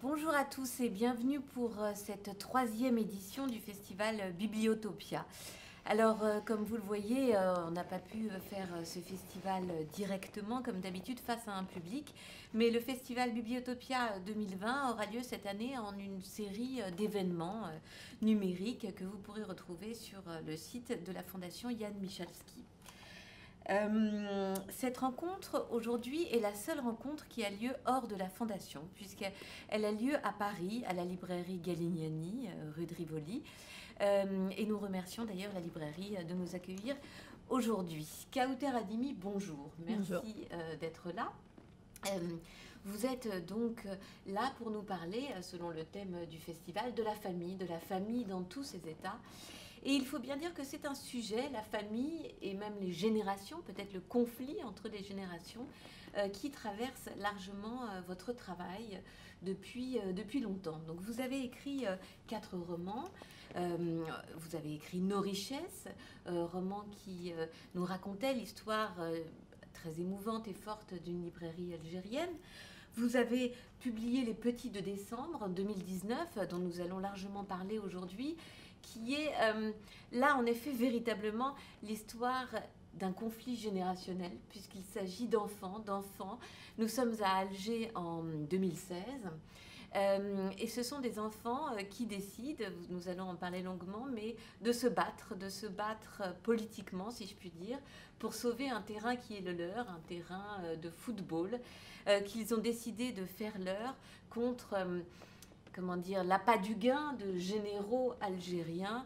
Bonjour à tous et bienvenue pour cette troisième édition du festival Bibliotopia. Alors, comme vous le voyez, on n'a pas pu faire ce festival directement, comme d'habitude, face à un public. Mais le festival Bibliotopia 2020 aura lieu cette année en une série d'événements numériques que vous pourrez retrouver sur le site de la Fondation Jan Michalski. Cette rencontre aujourd'hui est la seule rencontre qui a lieu hors de la Fondation, puisqu'elle a lieu à Paris, à la librairie Galignani, rue de Rivoli. Et nous remercions d'ailleurs la librairie de nous accueillir aujourd'hui. Kauter Adimi, bonjour. Merci d'être là. Vous êtes donc là pour nous parler, selon le thème du festival, de la famille dans tous ses états. Et il faut bien dire que c'est un sujet, la famille et même les générations, peut-être le conflit entre les générations, qui traverse largement votre travail depuis longtemps. Donc vous avez écrit 4 romans. Vous avez écrit Nos richesses, roman qui nous racontait l'histoire très émouvante et forte d'une librairie algérienne. Vous avez publié Les Petits de décembre 2019, dont nous allons largement parler aujourd'hui, qui est là en effet véritablement l'histoire d'un conflit générationnel, puisqu'il s'agit d'enfants. Nous sommes à Alger en 2016. Et ce sont des enfants qui décident, nous allons en parler longuement, mais de se battre politiquement, si je puis dire, pour sauver un terrain qui est le leur, un terrain de football, qu'ils ont décidé de faire leur contre, l'appât du gain de généraux algériens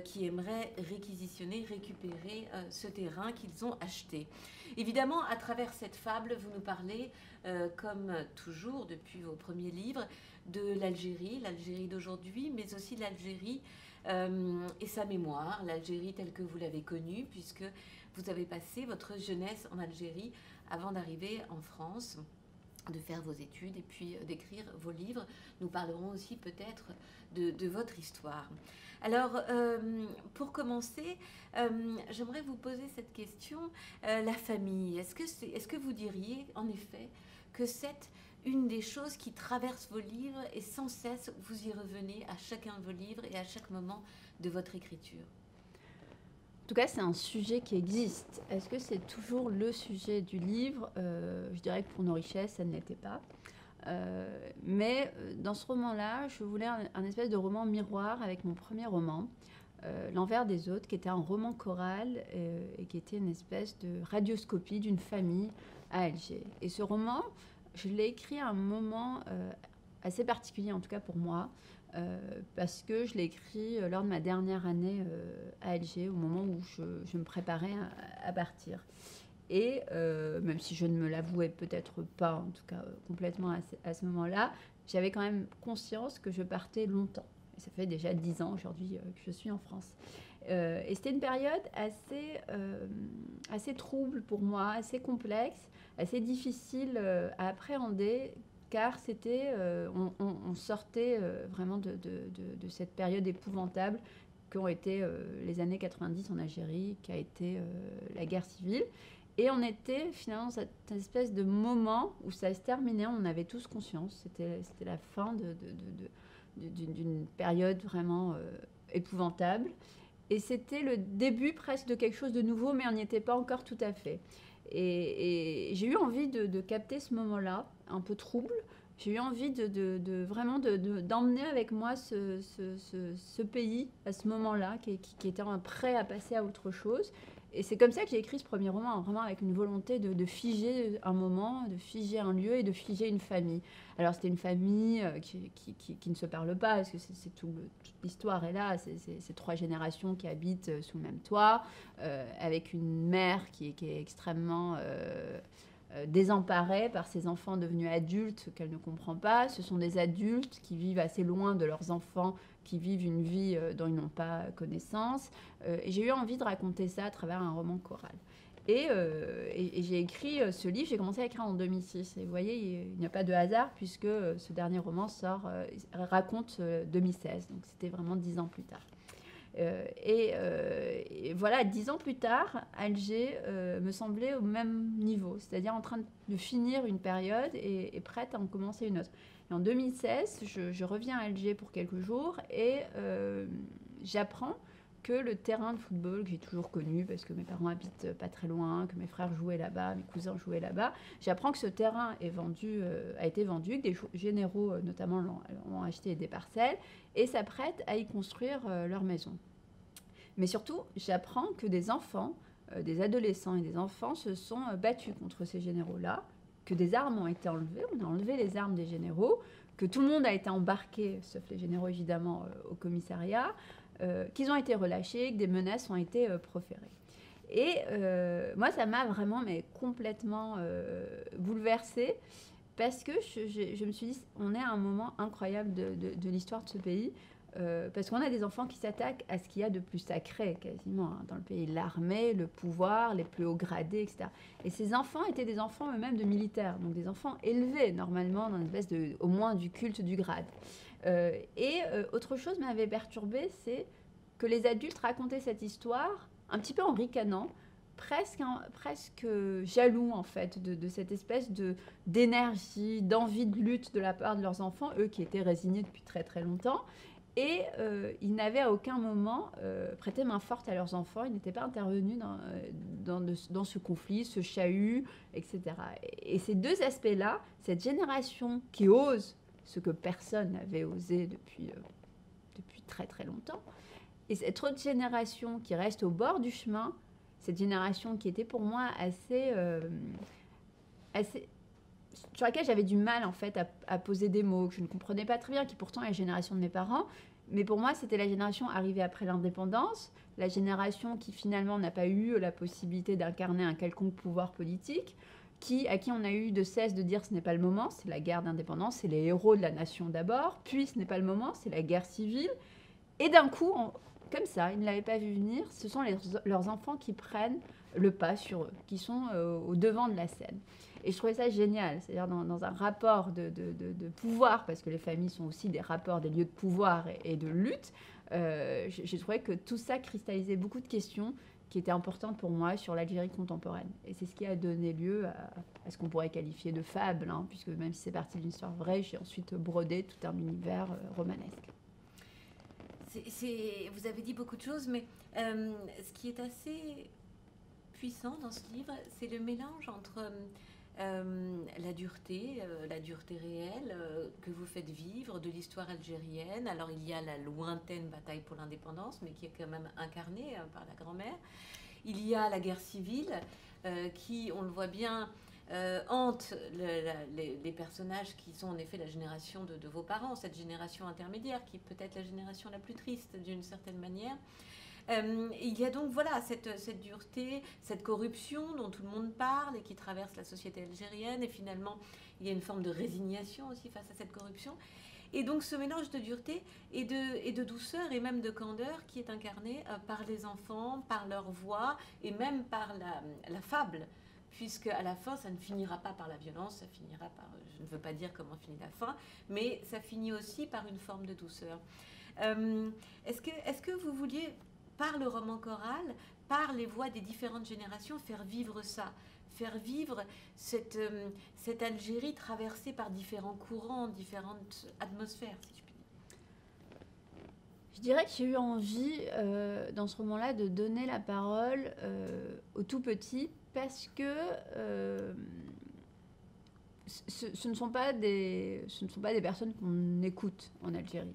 qui aimeraient récupérer ce terrain qu'ils ont acheté. Évidemment, à travers cette fable, vous nous parlez, comme toujours depuis vos premiers livres, de l'Algérie d'aujourd'hui, mais aussi l'Algérie et sa mémoire, l'Algérie telle que vous l'avez connue, puisque vous avez passé votre jeunesse en Algérie avant d'arriver en France, de faire vos études et puis d'écrire vos livres. Nous parlerons aussi peut-être de votre histoire. Alors, pour commencer, j'aimerais vous poser cette question. La famille, est-ce que vous diriez en effet que c'est une des choses qui traverse vos livres et sans cesse vous y revenez à chacun de vos livres et à chaque moment de votre écriture? En tout cas, c'est un sujet qui existe. Est-ce que c'est toujours le sujet du livre? Je dirais que pour Nos richesses, ça ne l'était pas. Mais dans ce roman-là, je voulais un espèce de roman miroir avec mon premier roman, L'envers des autres, qui était un roman choral et qui était une espèce de radioscopie d'une famille à Alger. Et ce roman, je l'ai écrit à un moment assez particulier, en tout cas pour moi, parce que je l'ai écrit lors de ma dernière année à Alger, au moment où je me préparais à partir. Et même si je ne me l'avouais peut-être pas, en tout cas complètement à ce moment-là, j'avais quand même conscience que je partais longtemps. Et ça fait déjà 10 ans aujourd'hui que je suis en France. Et c'était une période assez trouble pour moi, assez complexe, assez difficile à appréhender, car on sortait vraiment de cette période épouvantable qu'ont été les années 90 en Algérie, qui a été la guerre civile. Et on était finalement dans cette espèce de moment où ça se terminait, on en avait tous conscience, c'était la fin d'une période vraiment épouvantable. Et c'était le début presque de quelque chose de nouveau, mais on n'y était pas encore tout à fait. Et j'ai eu envie de capter ce moment-là, un peu trouble. J'ai eu envie vraiment d'emmener avec moi ce pays à ce moment-là, qui était prêt à passer à autre chose. Et c'est comme ça que j'ai écrit ce premier roman, vraiment avec une volonté de figer un moment, de figer un lieu et de figer une famille. Alors c'était une famille qui ne se parle pas, parce que toute l'histoire est là, c'est 3 générations qui habitent sous le même toit, avec une mère qui est extrêmement désemparée par ses enfants devenus adultes qu'elle ne comprend pas. Ce sont des adultes qui vivent assez loin de leurs enfants, qui vivent une vie dont ils n'ont pas connaissance. Et j'ai eu envie de raconter ça à travers un roman choral. Et j'ai écrit ce livre, j'ai commencé à écrire en 2006. Et vous voyez, il n'y a pas de hasard, puisque ce dernier roman raconte 2016. Donc c'était vraiment 10 ans plus tard. Et voilà, 10 ans plus tard, Alger me semblait au même niveau, c'est-à-dire en train de finir une période et prête à en commencer une autre. Et en 2016, je reviens à Alger pour quelques jours et j'apprends que le terrain de football que j'ai toujours connu, parce que mes parents habitent pas très loin, que mes frères jouaient là-bas, mes cousins jouaient là-bas, j'apprends que ce terrain a été vendu, que des généraux notamment l'ont acheté des parcelles, et s'apprêtent à y construire leur maison. Mais surtout, j'apprends que des enfants, des adolescents et des enfants se sont battus contre ces généraux-là, que des armes ont été enlevées, on a enlevé les armes des généraux, que tout le monde a été embarqué, sauf les généraux évidemment, au commissariat, qu'ils ont été relâchés, que des menaces ont été proférées. Et moi, ça m'a vraiment complètement bouleversée, parce que je me suis dit, on est à un moment incroyable de l'histoire de ce pays, parce qu'on a des enfants qui s'attaquent à ce qu'il y a de plus sacré, quasiment, hein, dans le pays, l'armée, le pouvoir, les plus hauts gradés, etc. Et ces enfants étaient des enfants eux-mêmes de militaires, donc des enfants élevés, normalement, dans une espèce au moins du culte du grade. Autre chose m'avait perturbée, c'est que les adultes racontaient cette histoire un petit peu en ricanant, presque jaloux en fait de cette espèce d'énergie, d'envie de lutte de la part de leurs enfants, eux qui étaient résignés depuis très très longtemps. Et ils n'avaient à aucun moment prêté main forte à leurs enfants, ils n'étaient pas intervenus dans ce conflit, ce chahut, etc. Et ces deux aspects-là, cette génération qui ose ce que personne n'avait osé depuis très très longtemps, et cette autre génération qui reste au bord du chemin, cette génération qui était pour moi assez sur laquelle j'avais du mal en fait à poser des mots, que je ne comprenais pas très bien, qui pourtant est la génération de mes parents, mais pour moi c'était la génération arrivée après l'indépendance, la génération qui finalement n'a pas eu la possibilité d'incarner un quelconque pouvoir politique, à qui on a eu de cesse de dire ce n'est pas le moment, c'est la guerre d'indépendance, c'est les héros de la nation d'abord, puis ce n'est pas le moment, c'est la guerre civile, et d'un coup, comme ça, ils ne l'avaient pas vu venir, ce sont leurs enfants qui prennent le pas sur eux, qui sont au devant de la scène. Et je trouvais ça génial, c'est-à-dire dans un rapport de pouvoir, parce que les familles sont aussi des rapports, des lieux de pouvoir et de lutte, j'ai trouvé que tout ça cristallisait beaucoup de questions qui étaient importantes pour moi sur l'Algérie contemporaine. Et c'est ce qui a donné lieu à ce qu'on pourrait qualifier de fable, hein, puisque même si c'est parti d'une histoire vraie, j'ai ensuite brodé tout un univers romanesque. Vous avez dit beaucoup de choses, mais ce qui est assez puissant dans ce livre, c'est le mélange entre la dureté réelle que vous faites vivre de l'histoire algérienne. Alors il y a la lointaine bataille pour l'indépendance, mais qui est quand même incarnée par la grand-mère. Il y a la guerre civile qui, on le voit bien, hante les personnages qui sont en effet la génération de vos parents, cette génération intermédiaire qui est peut-être la génération la plus triste d'une certaine manière. Il y a donc voilà cette dureté, cette corruption dont tout le monde parle et qui traverse la société algérienne, et finalement il y a une forme de résignation aussi face à cette corruption. Et donc ce mélange de dureté et de douceur et même de candeur qui est incarné par les enfants, par leur voix et même par la fable, puisque à la fin ça ne finira pas par la violence, ça finira par, je ne veux pas dire comment finit la fin, mais ça finit aussi par une forme de douceur. Est-ce que vous vouliez, par le roman choral, par les voix des différentes générations, faire vivre ça, faire vivre cette Algérie traversée par différents courants, différentes atmosphères, si je puis dire? Je dirais que j'ai eu envie, dans ce roman-là, de donner la parole aux tout petits, parce que ce ne sont pas des personnes qu'on écoute en Algérie.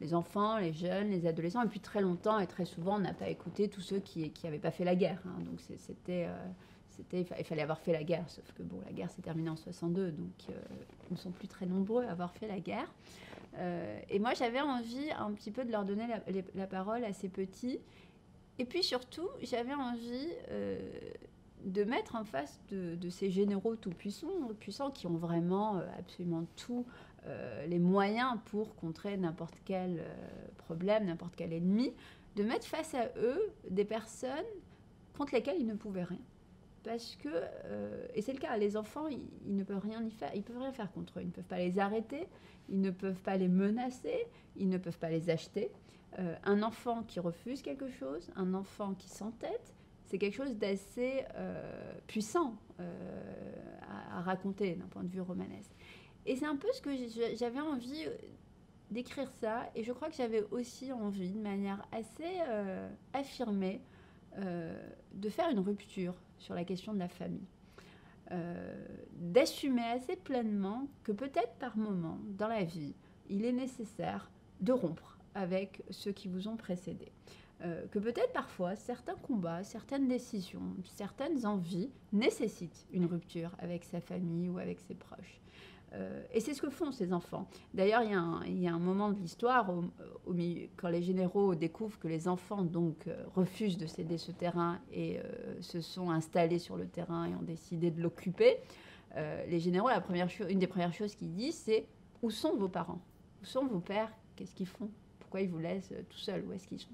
Les enfants, les jeunes, les adolescents, et puis très longtemps et très souvent, on n'a pas écouté tous ceux qui n'avaient pas fait la guerre. Hein. Donc il fallait avoir fait la guerre, sauf que bon, la guerre s'est terminée en 62, donc ils ne sont plus très nombreux à avoir fait la guerre. Et moi, j'avais envie un petit peu de leur donner la parole à ces petits. Et puis surtout, j'avais envie de mettre en face de ces généraux tout puissants qui ont vraiment absolument tout, les moyens pour contrer n'importe quel problème, n'importe quel ennemi, de mettre face à eux des personnes contre lesquelles ils ne pouvaient rien. Parce que, et c'est le cas, les enfants, ils ne peuvent rien y faire, ils peuvent rien faire contre eux, ils ne peuvent pas les arrêter, ils ne peuvent pas les menacer, ils ne peuvent pas les acheter. Un enfant qui refuse quelque chose, un enfant qui s'entête, c'est quelque chose d'assez puissant à raconter d'un point de vue romanesque. Et c'est un peu ce que j'avais envie d'écrire ça, et je crois que j'avais aussi envie, de manière assez affirmée, de faire une rupture sur la question de la famille. D'assumer assez pleinement que peut-être par moment dans la vie, il est nécessaire de rompre avec ceux qui vous ont précédé. Que peut-être parfois certains combats, certaines décisions, certaines envies nécessitent une rupture avec sa famille ou avec ses proches. Et c'est ce que font ces enfants. D'ailleurs, il y a un moment de l'histoire quand les généraux découvrent que les enfants donc refusent de céder ce terrain et se sont installés sur le terrain et ont décidé de l'occuper. Les généraux, une des premières choses qu'ils disent, c'est « Où sont vos parents? Où sont vos pères? Qu'est-ce qu'ils font? Pourquoi ils vous laissent tout seuls? Où est-ce qu'ils sont ?»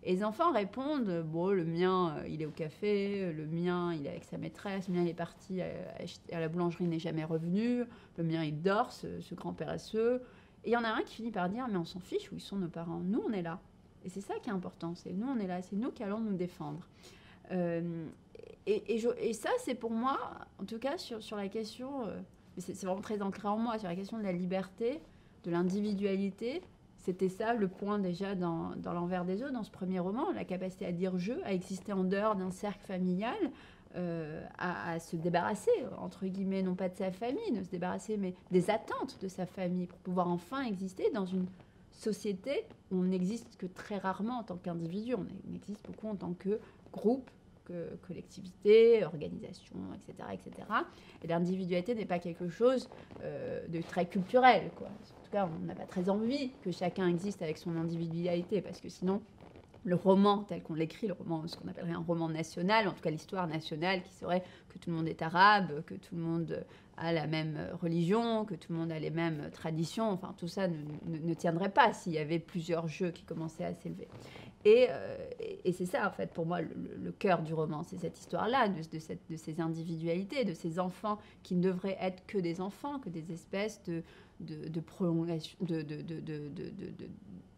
Et les enfants répondent, bon, le mien, il est au café, le mien, il est avec sa maîtresse, le mien, il est parti à la boulangerie, il n'est jamais revenu, le mien, il dort, ce grand paresseux. Et il y en a un qui finit par dire, mais on s'en fiche, où ils sont nos parents? Nous, on est là. Et c'est ça qui est important, c'est nous, on est là, c'est nous qui allons nous défendre. Et ça, c'est pour moi, en tout cas, sur la question, c'est vraiment très ancré en moi, sur la question de la liberté, de l'individualité. C'était ça le point déjà dans L'Envers des œufs, dans ce premier roman, la capacité à dire je, à exister en dehors d'un cercle familial, à se débarrasser, entre guillemets, non pas de sa famille, de se débarrasser, mais des attentes de sa famille, pour pouvoir enfin exister dans une société où on n'existe que très rarement en tant qu'individu, on existe beaucoup en tant que groupe, que collectivité, organisation, etc., etc. Et l'individualité n'est pas quelque chose de très culturel, quoi. En tout cas, on n'a pas très envie que chacun existe avec son individualité, parce que sinon, le roman tel qu'on l'écrit, le roman, ce qu'on appellerait un roman national, en tout cas l'histoire nationale, qui serait que tout le monde est arabe, que tout le monde a la même religion, que tout le monde a les mêmes traditions, enfin tout ça ne tiendrait pas s'il y avait plusieurs jeux qui commençaient à s'élever. Et c'est ça, en fait, pour moi, le cœur du roman, c'est cette histoire-là, de ces individualités, de ces enfants qui ne devraient être que des enfants, que des espèces de prolongation,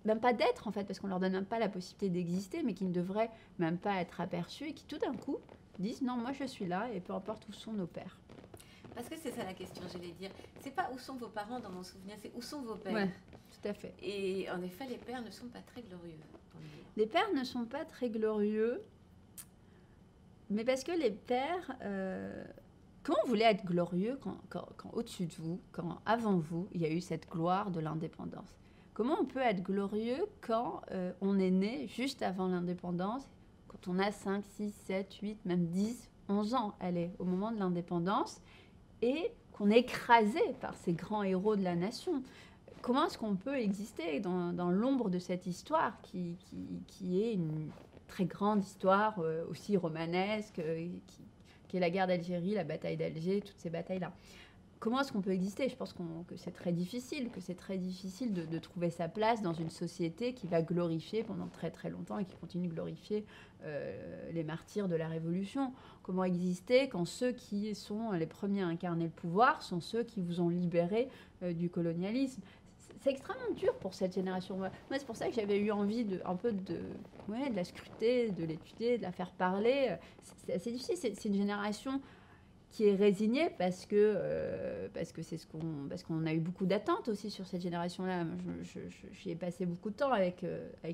même pas d'être, en fait, parce qu'on leur donne même pas la possibilité d'exister, mais qui ne devraient même pas être aperçus et qui, tout d'un coup, disent « Non, moi, je suis là, et peu importe où sont nos pères. » Parce que c'est ça la question, j'allais dire. C'est pas où sont vos parents dans mon souvenir, c'est où sont vos pères. Ouais, tout à fait. Et en effet, les pères ne sont pas très glorieux. Les pères ne sont pas très glorieux, mais parce que les pères... Comment vous voulez être glorieux quand au-dessus de vous, quand avant vous, il y a eu cette gloire de l'indépendance? Comment on peut être glorieux quand on est né juste avant l'indépendance, quand on a 5, 6, 7, 8, même 10, 11 ans, allez, au moment de l'indépendance, et qu'on est écrasé par ces grands héros de la nation? Comment est-ce qu'on peut exister dans l'ombre de cette histoire qui est une très grande histoire aussi romanesque, qui est la guerre d'Algérie, la bataille d'Alger, toutes ces batailles-là? Comment est-ce qu'on peut exister? Je pense que c'est très difficile, de trouver sa place dans une société qui va glorifier pendant très très longtemps et qui continue de glorifier les martyrs de la Révolution. Comment exister quand ceux qui sont les premiers à incarner le pouvoir sont ceux qui vous ont libéré du colonialisme? C'est extrêmement dur pour cette génération. Moi, c'est pour ça que j'avais eu envie de la scruter, de l'étudier, de la faire parler. C'est assez difficile. C'est une génération qui est résignée parce que parce qu'on a eu beaucoup d'attentes aussi sur cette génération-là. J'y ai passé beaucoup de temps avec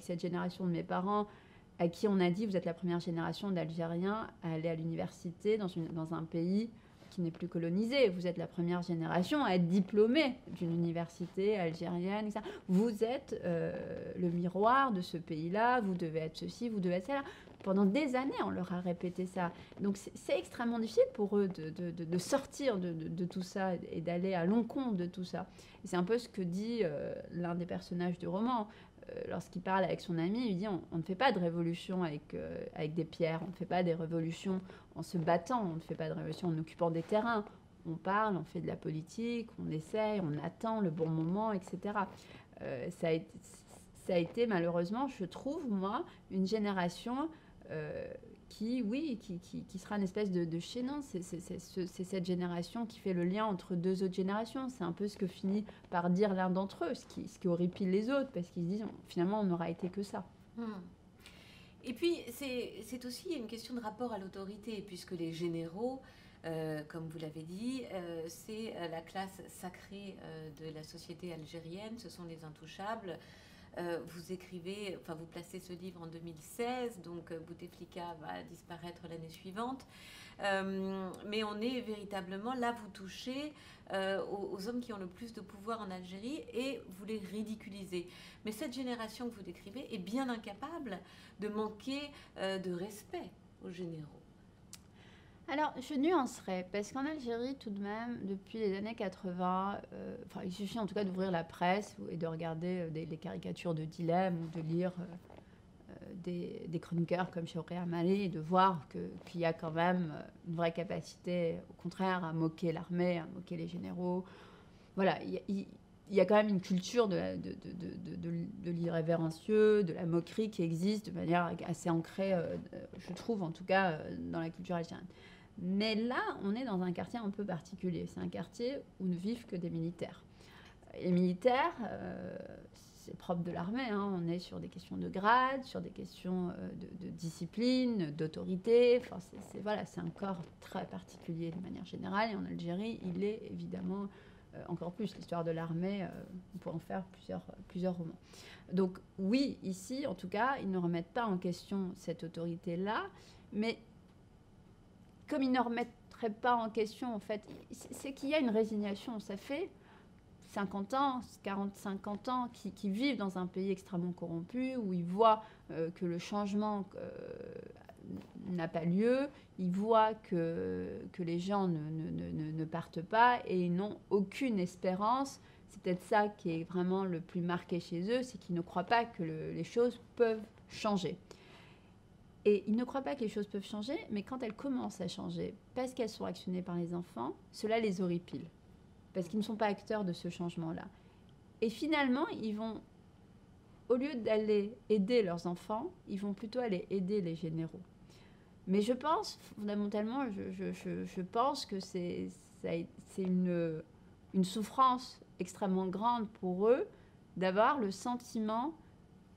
cette génération de mes parents, à qui on a dit: vous êtes la première génération d'Algériens à aller à l'université dans un pays qui n'est plus colonisé. Vous êtes la première génération à être diplômée d'une université algérienne, etc. Vous êtes le miroir de ce pays-là, vous devez être ceci, vous devez être cela. Pendant des années, on leur a répété ça. Donc c'est extrêmement difficile pour eux de sortir de tout ça et d'aller à l'encontre de tout ça. Et c'est un peu ce que dit l'un des personnages du roman. Lorsqu'il parle avec son ami, il dit on ne fait pas de révolution avec des pierres, on ne fait pas des révolutions en se battant, on ne fait pas de révolution en occupant des terrains. On parle, on fait de la politique, on essaye, on attend le bon moment, etc. Ça a été malheureusement, je trouve, moi, une génération qui sera une espèce de chaînon. C'est cette génération qui fait le lien entre deux autres générations. C'est un peu ce que finit par dire l'un d'entre eux, ce qui horripile les autres, parce qu'ils se disent finalement on n'aura été que ça. Et puis c'est aussi une question de rapport à l'autorité, puisque les généraux, comme vous l'avez dit, c'est la classe sacrée de la société algérienne, ce sont les intouchables. Vous écrivez, enfin vous placez ce livre en 2016, donc Bouteflika va disparaître l'année suivante. Mais on est véritablement, là vous touchez aux hommes qui ont le plus de pouvoir en Algérie et vous les ridiculisez. Mais cette génération que vous décrivez est bien incapable de manquer de respect aux généraux. Alors, je nuancerais, parce qu'en Algérie, tout de même, depuis les années 80, il suffit en tout cas d'ouvrir la presse et de regarder des caricatures de dilemme ou de lire des chroniqueurs comme Chowri Amali et de voir qu'il y a quand même une vraie capacité, au contraire, à moquer l'armée, à moquer les généraux. Voilà, il y a quand même une culture de l'irrévérencieux, de la moquerie qui existe de manière assez ancrée, je trouve en tout cas, dans la culture algérienne. Mais là, on est dans un quartier un peu particulier. C'est un quartier où ne vivent que des militaires. Les militaires, c'est propre de l'armée, hein. On est sur des questions de grade, sur des questions de discipline, d'autorité. Enfin, c'est un corps très particulier de manière générale. Et en Algérie, il est évidemment encore plus. L'histoire de l'armée, on peut en faire plusieurs romans. Donc oui, ici, en tout cas, ils ne remettent pas en question cette autorité-là, mais comme ils ne remettraient pas en question, en fait, c'est qu'il y a une résignation. Ça fait 50 ans, 40-50 ans qui vivent dans un pays extrêmement corrompu, où ils voient que le changement n'a pas lieu, ils voient que les gens ne partent pas et ils n'ont aucune espérance. C'est peut-être ça qui est vraiment le plus marqué chez eux, c'est qu'ils ne croient pas que les choses peuvent changer. Et ils ne croient pas que les choses peuvent changer, mais quand elles commencent à changer, parce qu'elles sont actionnées par les enfants, cela les horripile, parce qu'ils ne sont pas acteurs de ce changement-là. Et finalement, ils vont, au lieu d'aller aider leurs enfants, ils vont plutôt aller aider les généraux. Mais je pense, fondamentalement, je pense que c'est une souffrance extrêmement grande pour eux d'avoir le sentiment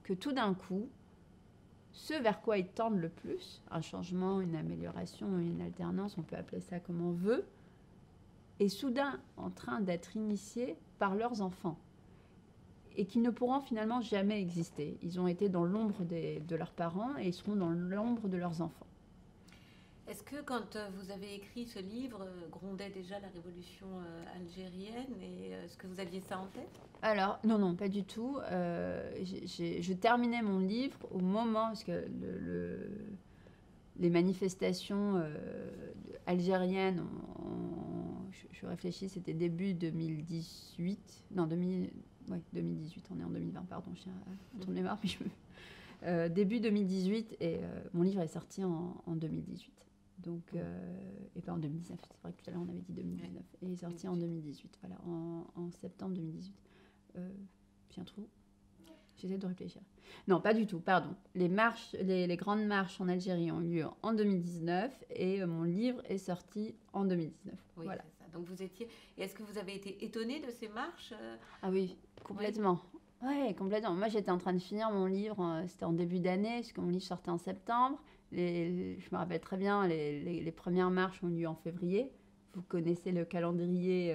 que tout d'un coup, ce vers quoi ils tendent le plus, un changement, une amélioration, une alternance, on peut appeler ça comme on veut, est soudain en train d'être initié par leurs enfants et qui ne pourront finalement jamais exister. Ils ont été dans l'ombre de leurs parents et ils seront dans l'ombre de leurs enfants. Est-ce que quand vous avez écrit ce livre, grondait déjà la révolution algérienne et est-ce que vous aviez ça en tête ? Alors, non, pas du tout. Je terminais mon livre au moment, parce que les manifestations algériennes, je réfléchis, c'était début 2018. Non, 2018, on est en 2020, pardon, je tiens à tourner mémoire, mais début 2018, et mon livre est sorti en 2018. Donc, et pas en 2019, c'est vrai que tout à l'heure on avait dit 2019, et il est sorti en 2018, voilà, en septembre 2018. J'ai un trou. J'essaie de réfléchir. Non, pas du tout, pardon. Les grandes marches en Algérie ont eu lieu en 2019 et mon livre est sorti en 2019. Oui, voilà. C'est ça. Donc vous étiez... Et est-ce que vous avez été étonné de ces marches Ah oui, complètement. Oui, complètement. Moi, j'étais en train de finir mon livre, c'était en début d'année, parce que mon livre sortait en septembre. Je me rappelle très bien, les premières marches ont eu lieu en février. Vous connaissez le calendrier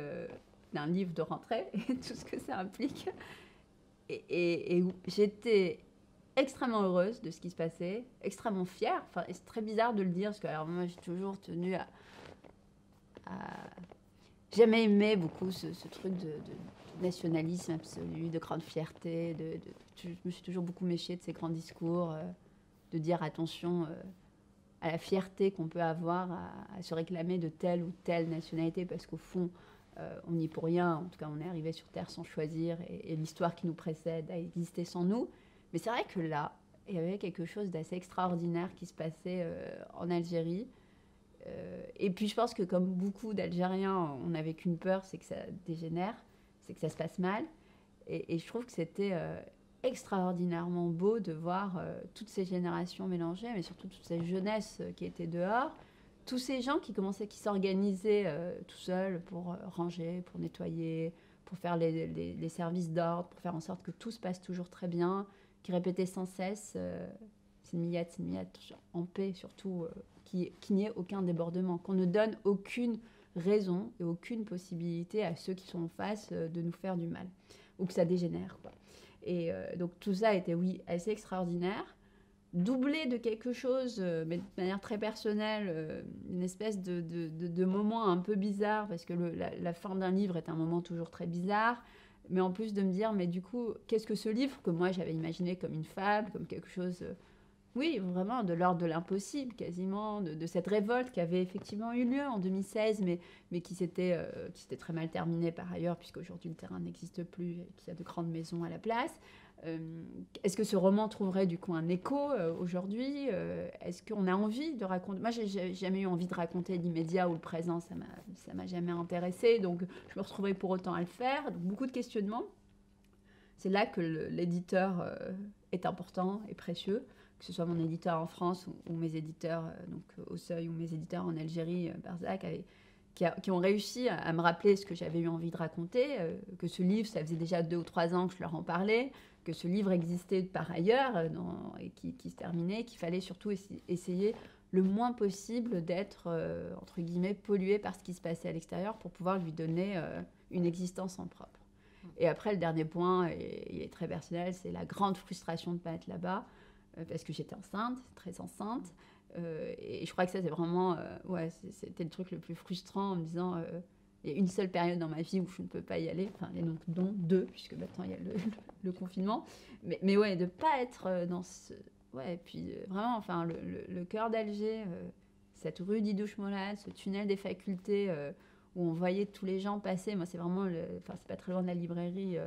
d'un livre de rentrée et tout ce que ça implique. Et j'étais extrêmement heureuse de ce qui se passait, extrêmement fière. Enfin, c'est très bizarre de le dire, parce que alors, moi, j'ai toujours tenu à... Jamais aimé beaucoup ce truc de nationalisme absolu, de grande fierté. Je me suis toujours beaucoup méfiée de ces grands discours, de dire attention à la fierté qu'on peut avoir à se réclamer de telle ou telle nationalité, parce qu'au fond, on n'y est pour rien. En tout cas, on est arrivé sur Terre sans choisir, et l'histoire qui nous précède a existé sans nous. Mais c'est vrai que là, il y avait quelque chose d'assez extraordinaire qui se passait en Algérie. Et puis je pense que comme beaucoup d'Algériens, on n'avait qu'une peur, c'est que ça dégénère, c'est que ça se passe mal. Et je trouve que c'était extraordinairement beau de voir toutes ces générations mélangées, mais surtout toute cette jeunesse qui était dehors. Tous ces gens qui s'organisaient tout seuls pour ranger, pour nettoyer, pour faire les services d'ordre, pour faire en sorte que tout se passe toujours très bien, qui répétaient sans cesse c'est une miette, en paix surtout, qu'il n'y ait aucun débordement, qu'on ne donne aucune raison et aucune possibilité à ceux qui sont en face de nous faire du mal, ou que ça dégénère, quoi. Et donc tout ça était, oui, assez extraordinaire, doublé de quelque chose, mais de manière très personnelle, une espèce de moment un peu bizarre, parce que la fin d'un livre est un moment toujours très bizarre, mais en plus de me dire, mais du coup, qu'est-ce que ce livre que moi j'avais imaginé comme une fable, comme quelque chose, oui, vraiment de l'ordre de l'impossible, quasiment, de cette révolte qui avait effectivement eu lieu en 2016, mais qui s'était très mal terminée par ailleurs, puisqu'aujourd'hui le terrain n'existe plus et qu'il y a de grandes maisons à la place. Est-ce que ce roman trouverait du coup un écho aujourd'hui? Est-ce qu'on a envie de raconter? Moi, j'ai jamais eu envie de raconter l'immédiat ou le présent, ça m'a jamais intéressée, donc je me retrouverai pour autant à le faire. Donc, beaucoup de questionnements. C'est là que l'éditeur est important et précieux, que ce soit mon éditeur en France ou mes éditeurs donc au Seuil ou mes éditeurs en Algérie, Barzac, qui ont réussi à me rappeler ce que j'avais eu envie de raconter, que ce livre, ça faisait déjà 2 ou 3 ans que je leur en parlais, que ce livre existait par ailleurs et qui se terminait, qu'il fallait surtout essayer le moins possible d'être, entre guillemets, pollué par ce qui se passait à l'extérieur pour pouvoir lui donner une existence en propre. Et après, le dernier point, et il est très personnel, c'est la grande frustration de ne pas être là-bas, parce que j'étais enceinte, très enceinte, et je crois que ça, c'est vraiment, c'était le truc le plus frustrant en me disant... il y a une seule période dans ma vie où je ne peux pas y aller, enfin, et donc dont 2, puisque maintenant il y a le confinement. Mais ouais, de ne pas être dans ce... Ouais, et puis vraiment, enfin, le cœur d'Alger, cette rue d'Idouche Mollad, ce tunnel des facultés où on voyait tous les gens passer. Moi, c'est vraiment... Enfin, c'est pas très loin de la librairie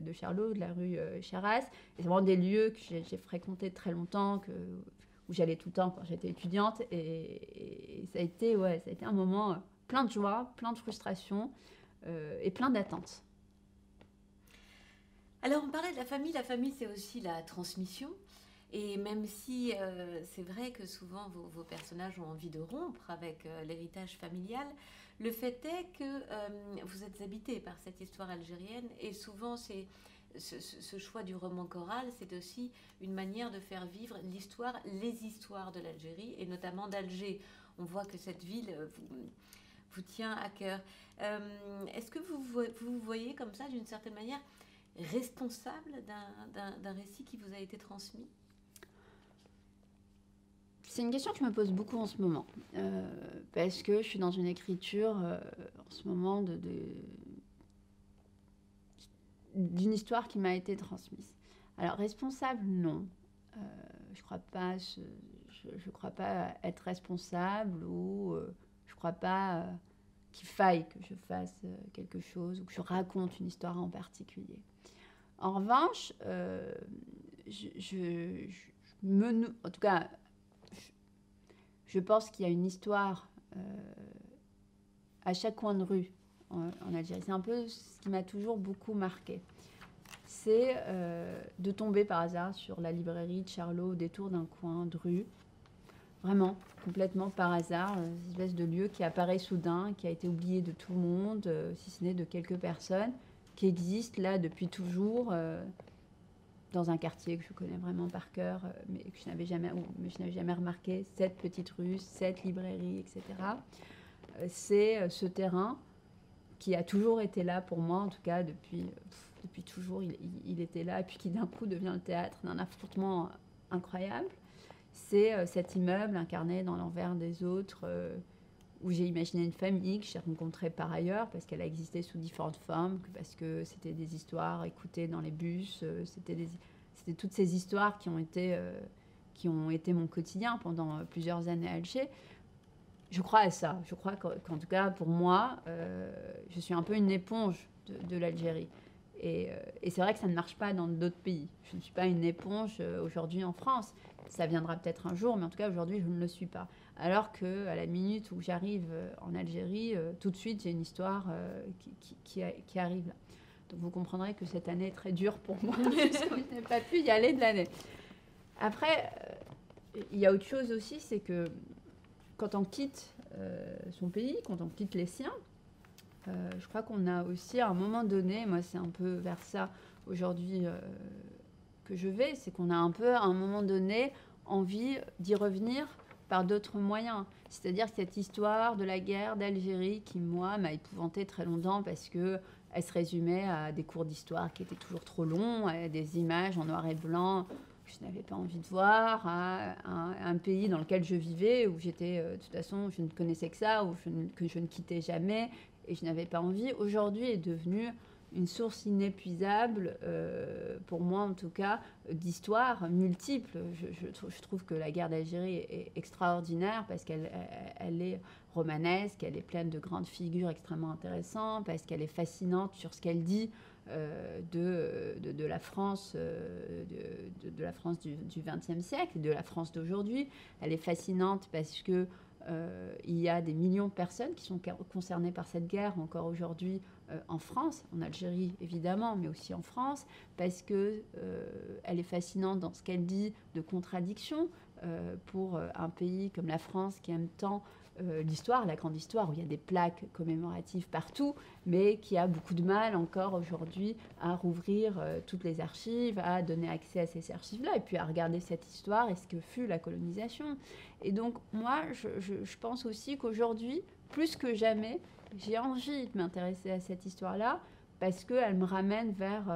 de Charlot, de la rue Charras. Et c'est vraiment des lieux que j'ai fréquentés très longtemps, où j'allais tout le temps quand j'étais étudiante. Et ça a été un moment... plein de joie, plein de frustration et plein d'attentes. Alors, on parlait de la famille. La famille, c'est aussi la transmission. Et même si c'est vrai que souvent vos personnages ont envie de rompre avec l'héritage familial, le fait est que vous êtes habité par cette histoire algérienne. Et souvent, ce choix du roman choral, c'est aussi une manière de faire vivre les histoires de l'Algérie, et notamment d'Alger. On voit que cette ville... vous tient à cœur. Est-ce que vous vous voyez comme ça, d'une certaine manière, responsable d'un récit qui vous a été transmis? C'est une question que je me pose beaucoup en ce moment, parce que je suis dans une écriture en ce moment d'une histoire qui m'a été transmise. Alors, responsable, non. Je ne crois pas être responsable ou... je ne crois pas qu'il faille que je fasse quelque chose ou que je raconte une histoire en particulier. En revanche, en tout cas, je pense qu'il y a une histoire à chaque coin de rue en Algérie. C'est un peu ce qui m'a toujours beaucoup marqué. C'est de tomber par hasard sur la librairie de Charlot au détour d'un coin de rue. Vraiment, complètement par hasard, une espèce de lieu qui apparaît soudain, qui a été oublié de tout le monde, si ce n'est de quelques personnes, qui existe là depuis toujours, dans un quartier que je connais vraiment par cœur, mais que je n'avais jamais remarqué, cette petite rue, cette librairie, etc. C'est ce terrain qui a toujours été là pour moi, en tout cas depuis toujours, il était là, et puis qui d'un coup devient le théâtre d'un affrontement incroyable. C'est cet immeuble incarné dans l'envers des autres, où j'ai imaginé une famille que j'ai rencontrée par ailleurs, parce qu'elle a existé sous différentes formes, parce que c'était des histoires écoutées dans les bus, c'était toutes ces histoires qui ont été mon quotidien pendant plusieurs années à Alger. Je crois à ça. Je crois qu'en tout cas, pour moi, je suis un peu une éponge de l'Algérie. Et c'est vrai que ça ne marche pas dans d'autres pays. Je ne suis pas une éponge aujourd'hui en France. Ça viendra peut-être un jour, mais en tout cas, aujourd'hui, je ne le suis pas. Alors qu'à la minute où j'arrive en Algérie, tout de suite, j'ai une histoire qui arrive là. Donc vous comprendrez que cette année est très dure pour moi, puisque je n'ai pas pu y aller de l'année. Après, il y a autre chose aussi, c'est que quand on quitte son pays, quand on quitte les siens, je crois qu'on a aussi à un moment donné, moi c'est un peu vers ça aujourd'hui que je vais, c'est qu'on a un peu à un moment donné envie d'y revenir par d'autres moyens. C'est-à-dire cette histoire de la guerre d'Algérie qui, moi, m'a épouvantée très longtemps parce qu'elle se résumait à des cours d'histoire qui étaient toujours trop longs, à des images en noir et blanc que je n'avais pas envie de voir, à un pays dans lequel je vivais, où j'étais, de toute façon, je ne connaissais que ça, que je ne quittais jamais, et je n'avais pas envie. Aujourd'hui est devenue une source inépuisable, pour moi en tout cas, d'histoires multiples. Je trouve que la guerre d'Algérie est extraordinaire parce qu'elle est romanesque, elle est pleine de grandes figures extrêmement intéressantes, parce qu'elle est fascinante sur ce qu'elle dit de la France, de la France du XXe siècle, de la France d'aujourd'hui. Elle est fascinante parce que il y a des millions de personnes qui sont concernées par cette guerre encore aujourd'hui en France, en Algérie évidemment, mais aussi en France, parce que elle est fascinante dans ce qu'elle dit de contradiction pour un pays comme la France qui aime tant l'histoire, la grande histoire, où il y a des plaques commémoratives partout, mais qui a beaucoup de mal encore aujourd'hui à rouvrir toutes les archives, à donner accès à ces archives-là, et puis à regarder cette histoire et ce que fut la colonisation. Et donc, moi, je pense aussi qu'aujourd'hui, plus que jamais, j'ai envie de m'intéresser à cette histoire-là, parce qu'elle me ramène vers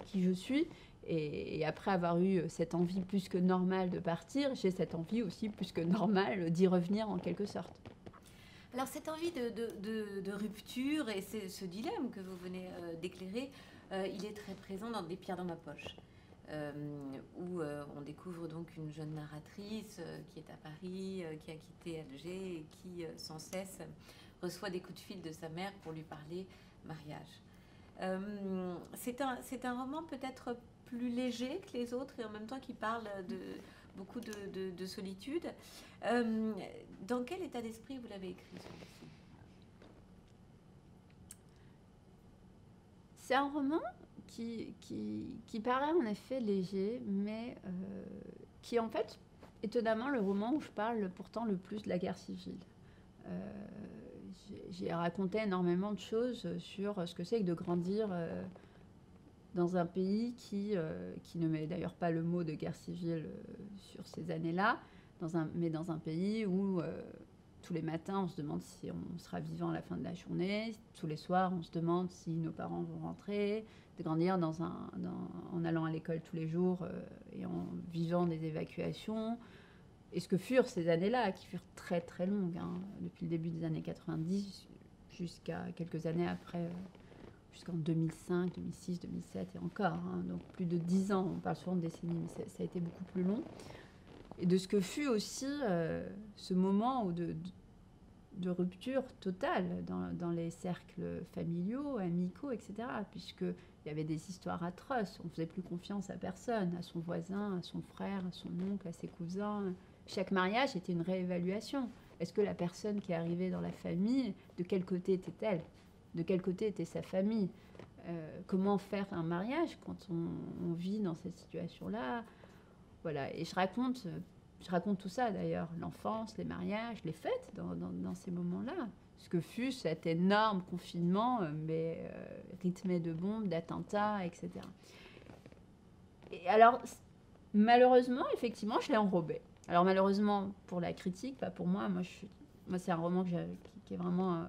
qui je suis. Et après avoir eu cette envie plus que normale de partir, j'ai cette envie aussi plus que normale d'y revenir en quelque sorte. Alors cette envie de rupture et ce dilemme que vous venez d'éclairer, il est très présent dans Des pierres dans ma poche, où on découvre donc une jeune narratrice qui est à Paris, qui a quitté Alger et qui sans cesse reçoit des coups de fil de sa mère pour lui parler mariage. C'est un roman peut-être plus léger que les autres et en même temps qui parle de beaucoup de solitude. Dans quel état d'esprit vous l'avez écrit, celui-ci ? C'est un roman qui paraît en effet léger, mais qui est en fait étonnamment le roman où je parle pourtant le plus de la guerre civile. J'ai raconté énormément de choses sur ce que c'est que de grandir dans un pays qui ne met d'ailleurs pas le mot de guerre civile sur ces années-là, mais dans un pays où tous les matins on se demande si on sera vivant à la fin de la journée, tous les soirs on se demande si nos parents vont rentrer, de grandir en allant à l'école tous les jours et en vivant des évacuations. Et ce que furent ces années-là, qui furent très très longues, hein, depuis le début des années 90 jusqu'à quelques années après, jusqu'en 2005, 2006, 2007 et encore, hein, donc plus de 10 ans, on parle souvent de décennies, mais ça a été beaucoup plus long. Et de ce que fut aussi ce moment de rupture totale dans les cercles familiaux, amicaux, etc. Puisqu'il y avait des histoires atroces, on ne faisait plus confiance à personne, à son voisin, à son frère, à son oncle, à ses cousins. Chaque mariage était une réévaluation. Est-ce que la personne qui est arrivée dans la famille, de quel côté était-elle ? De quel côté était sa famille ? Comment faire un mariage quand on vit dans cette situation-là ? Voilà, et je raconte tout ça d'ailleurs, l'enfance, les mariages, les fêtes dans ces moments-là. Ce que fut cet énorme confinement, mais rythmé de bombes, d'attentats, etc. Et alors, malheureusement, effectivement, je l'ai enrobé. Alors malheureusement pour la critique, pas pour moi. Moi c'est un roman qui est vraiment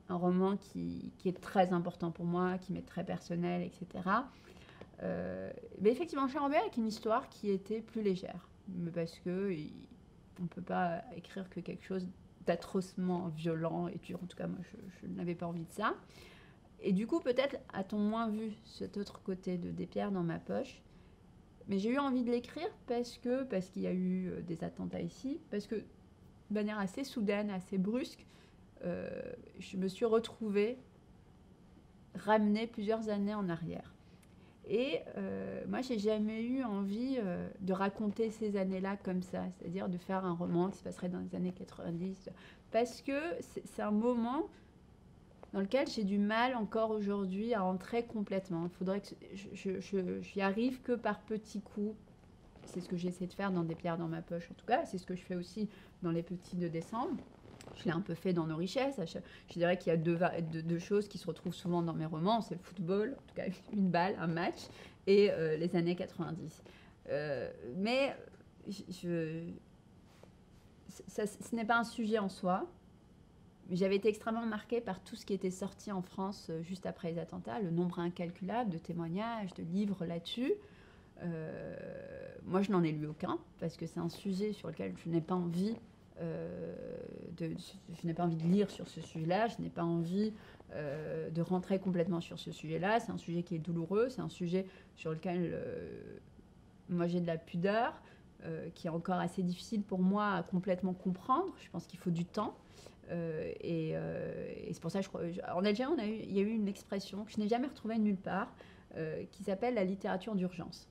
un roman qui est très important pour moi, qui m'est très personnel, etc. Mais effectivement, je l'ai enrobé avec une histoire qui était plus légère. Mais parce que on ne peut pas écrire que quelque chose d'atrocement violent et dur. En tout cas, moi, je n'avais pas envie de ça. Et du coup, peut-être a-t-on moins vu cet autre côté de Des pierres dans ma poche. Mais j'ai eu envie de l'écrire parce qu'il y a eu des attentats ici, parce que de manière assez soudaine, assez brusque, je me suis retrouvée ramenée plusieurs années en arrière. Et moi, j'ai jamais eu envie de raconter ces années-là comme ça, c'est-à-dire de faire un roman qui se passerait dans les années 90, parce que c'est un moment dans lequel j'ai du mal encore aujourd'hui à entrer complètement. Il faudrait que j'y arrive que par petits coups. C'est ce que j'essaie de faire dans Des pierres dans ma poche, en tout cas. C'est ce que je fais aussi dans Les petits de décembre. Je l'ai un peu fait dans Nos richesses. Je dirais qu'il y a deux choses qui se retrouvent souvent dans mes romans. C'est le football, en tout cas une balle, un match, et les années 90. Mais ce n'est pas un sujet en soi. J'avais été extrêmement marquée par tout ce qui était sorti en France juste après les attentats, le nombre incalculable de témoignages, de livres là-dessus. Moi, je n'en ai lu aucun, parce que c'est un sujet sur lequel je n'ai pas envie de lire sur ce sujet-là, je n'ai pas envie de rentrer complètement sur ce sujet-là. C'est un sujet qui est douloureux, c'est un sujet sur lequel moi j'ai de la pudeur, qui est encore assez difficile pour moi à complètement comprendre. Je pense qu'il faut du temps. Et c'est pour ça que en Algérie, il y a eu une expression que je n'ai jamais retrouvée nulle part, qui s'appelle la littérature d'urgence.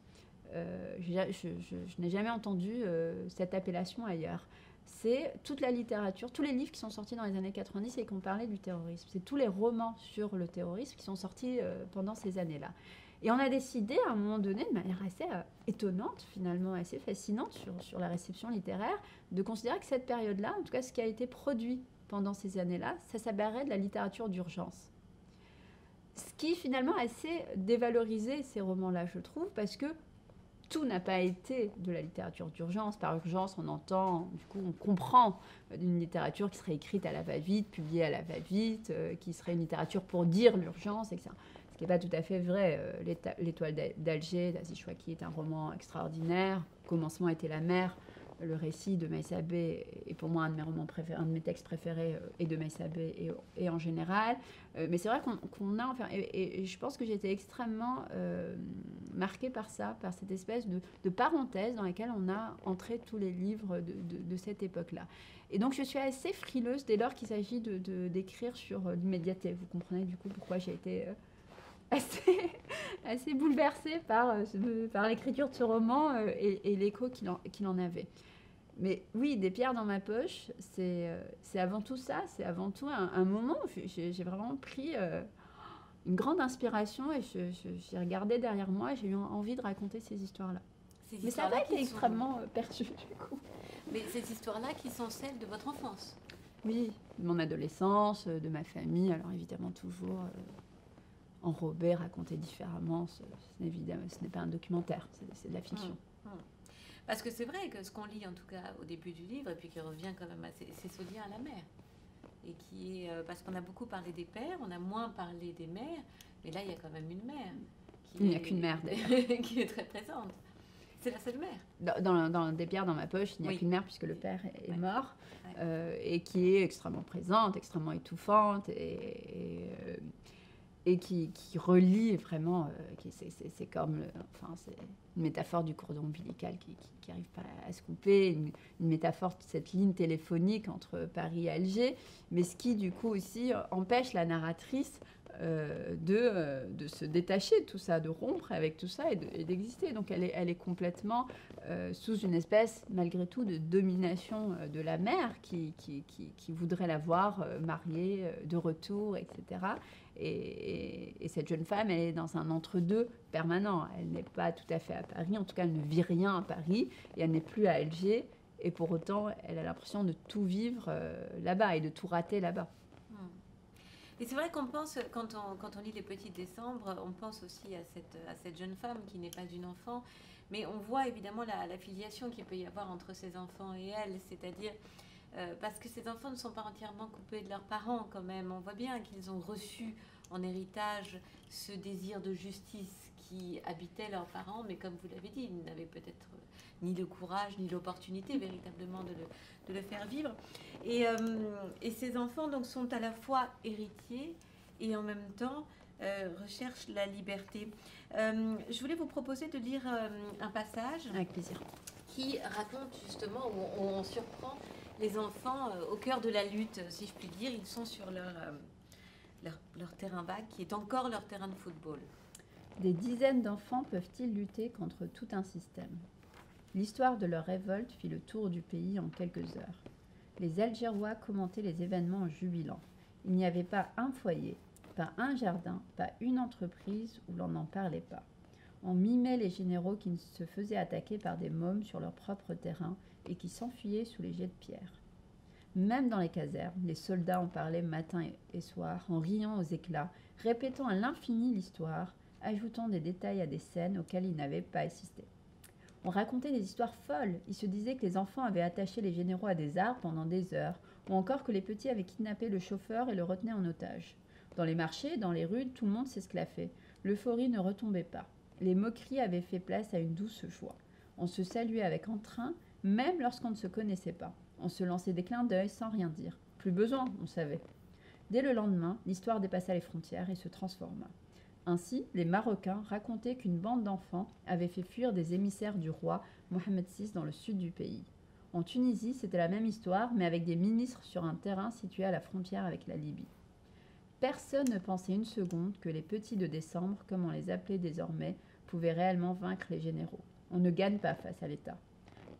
Je n'ai jamais entendu cette appellation ailleurs. C'est toute la littérature, tous les livres qui sont sortis dans les années 90 et qui ont parlé du terrorisme. C'est tous les romans sur le terrorisme qui sont sortis pendant ces années-là. Et on a décidé, à un moment donné, de manière assez étonnante, finalement assez fascinante sur la réception littéraire, de considérer que cette période-là, en tout cas ce qui a été produit pendant ces années-là, ça s'appellerait de la littérature d'urgence. Ce qui finalement a assez dévalorisé ces romans-là, je trouve, parce que tout n'a pas été de la littérature d'urgence. Par urgence, on entend, du coup, on comprend une littérature qui serait écrite à la va-vite, publiée à la va-vite, qui serait une littérature pour dire l'urgence, etc. Ce qui n'est pas tout à fait vrai. L'étoile d'Alger d'Aziz Chouaki est un roman extraordinaire. Commencement était la mer. Le récit de Meïssa Bey est pour moi un de mes romans préférés, un de mes textes préférés, et de Meïssa Bey et en général. Mais c'est vrai qu'on a, enfin, et je pense que j'ai été extrêmement marquée par ça, par cette espèce de parenthèse dans laquelle on a entré tous les livres de cette époque-là. Et donc je suis assez frileuse dès lors qu'il s'agit d'écrire sur l'immédiateté. Vous comprenez du coup pourquoi j'ai été assez bouleversée par l'écriture de ce roman et l'écho qu'il en avait. Mais oui, Des pierres dans ma poche, c'est avant tout ça, c'est avant tout un moment où j'ai vraiment pris une grande inspiration et j'ai regardé derrière moi et j'ai eu envie de raconter ces histoires-là. Mais ça n'a pas été extrêmement perçu du coup. Mais ces histoires-là qui sont celles de votre enfance? Oui, de mon adolescence, de ma famille, alors évidemment toujours enrobé, raconté différemment. Ce n'est pas un documentaire, c'est de la fiction. Parce que c'est vrai que ce qu'on lit en tout cas au début du livre, et puis qui revient quand même c'est ce lien à la mer. Et qui est, parce qu'on a beaucoup parlé des pères, on a moins parlé des mères, mais là il y a quand même une mère. Il n'y a qu'une mère d'ailleurs. Qui est très présente. C'est la seule mère. Dans Des pierres dans ma poche, il n'y a qu'une mère puisque le père est mort, et qui est extrêmement présente, extrêmement étouffante, et qui relie vraiment, c'est comme, c'est une métaphore du cordon ombilical qui n'arrive pas à se couper, une métaphore de cette ligne téléphonique entre Paris et Alger, mais ce qui du coup aussi empêche la narratrice de se détacher de tout ça, de rompre avec tout ça et d'exister. Donc elle est complètement sous une espèce, malgré tout, de domination de la mère qui voudrait la voir mariée de retour, etc. Et cette jeune femme, elle est dans un entre-deux permanent. Elle n'est pas tout à fait à Paris, en tout cas elle ne vit rien à Paris, et elle n'est plus à Alger, et pour autant elle a l'impression de tout vivre là-bas et de tout rater là-bas. Et c'est vrai qu'on pense, quand on lit Les Petits Décembres, on pense aussi à cette jeune femme qui n'est pas une enfant, mais on voit évidemment la filiation qu'il peut y avoir entre ces enfants et elle, c'est-à-dire parce que ces enfants ne sont pas entièrement coupés de leurs parents quand même. On voit bien qu'ils ont reçu en héritage ce désir de justice qui habitait leurs parents, mais comme vous l'avez dit, ils n'avaient peut-être ni le courage ni l'opportunité véritablement de le faire vivre. Et ces enfants donc sont à la fois héritiers et en même temps recherchent la liberté. Je voulais vous proposer de lire un passage. Avec plaisir. Qui raconte justement où on surprend les enfants au cœur de la lutte, si je puis dire. Ils sont sur leur terrain vague, qui est encore leur terrain de football. Des dizaines d'enfants peuvent-ils lutter contre tout un système? L'histoire de leur révolte fit le tour du pays en quelques heures. Les Algérois commentaient les événements en jubilant. Il n'y avait pas un foyer, pas un jardin, pas une entreprise où l'on n'en parlait pas. On mimait les généraux qui se faisaient attaquer par des mômes sur leur propre terrain et qui s'enfuyaient sous les jets de pierre. Même dans les casernes, les soldats en parlaient matin et soir, en riant aux éclats, répétant à l'infini l'histoire, ajoutant des détails à des scènes auxquelles ils n'avaient pas assisté. On racontait des histoires folles. Il se disait que les enfants avaient attaché les généraux à des arbres pendant des heures, ou encore que les petits avaient kidnappé le chauffeur et le retenaient en otage. Dans les marchés, dans les rues, tout le monde s'esclaffait. L'euphorie ne retombait pas. Les moqueries avaient fait place à une douce joie. On se saluait avec entrain, même lorsqu'on ne se connaissait pas. On se lançait des clins d'œil sans rien dire. Plus besoin, on savait. Dès le lendemain, l'histoire dépassa les frontières et se transforma. Ainsi, les Marocains racontaient qu'une bande d'enfants avait fait fuir des émissaires du roi Mohamed VI dans le sud du pays. En Tunisie, c'était la même histoire, mais avec des ministres sur un terrain situé à la frontière avec la Libye. Personne ne pensait une seconde que les petits de décembre, comme on les appelait désormais, pouvaient réellement vaincre les généraux. On ne gagne pas face à l'État.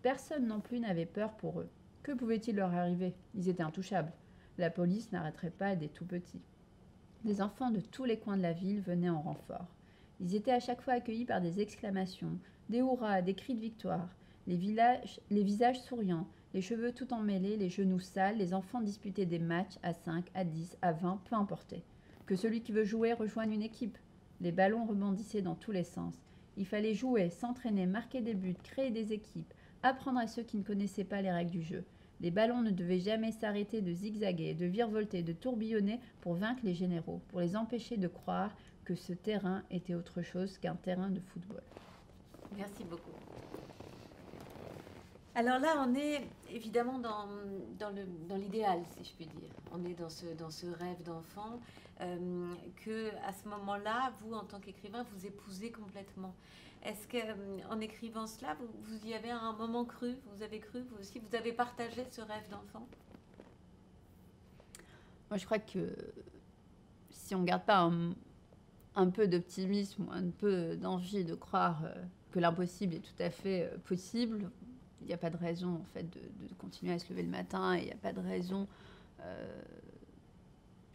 Personne non plus n'avait peur pour eux. Que pouvait-il leur arriver? Ils étaient intouchables. La police n'arrêterait pas des tout-petits. Des enfants de tous les coins de la ville venaient en renfort. Ils étaient à chaque fois accueillis par des exclamations, des hurrahs, des cris de victoire. Les visages souriants, les cheveux tout emmêlés, les genoux sales, les enfants disputaient des matchs à 5, à 10, à 20, peu importe. Que celui qui veut jouer rejoigne une équipe. Les ballons rebondissaient dans tous les sens. Il fallait jouer, s'entraîner, marquer des buts, créer des équipes, apprendre à ceux qui ne connaissaient pas les règles du jeu. Les ballons ne devaient jamais s'arrêter de zigzaguer, de virevolter, de tourbillonner pour vaincre les généraux, pour les empêcher de croire que ce terrain était autre chose qu'un terrain de football. Merci beaucoup. Alors là, on est évidemment dans l'idéal, si je puis dire. On est dans ce rêve d'enfant que, à ce moment-là, vous, en tant qu'écrivain, vous épousez complètement. Est-ce qu'en écrivant cela, vous y avez un moment cru? Vous avez cru, vous aussi, vous avez partagé ce rêve d'enfant? Moi, je crois que si on ne garde pas un peu d'optimisme ou un peu d'envie de croire que l'impossible est tout à fait possible, il n'y a pas de raison en fait de continuer à se lever le matin et il n'y a pas de raison, il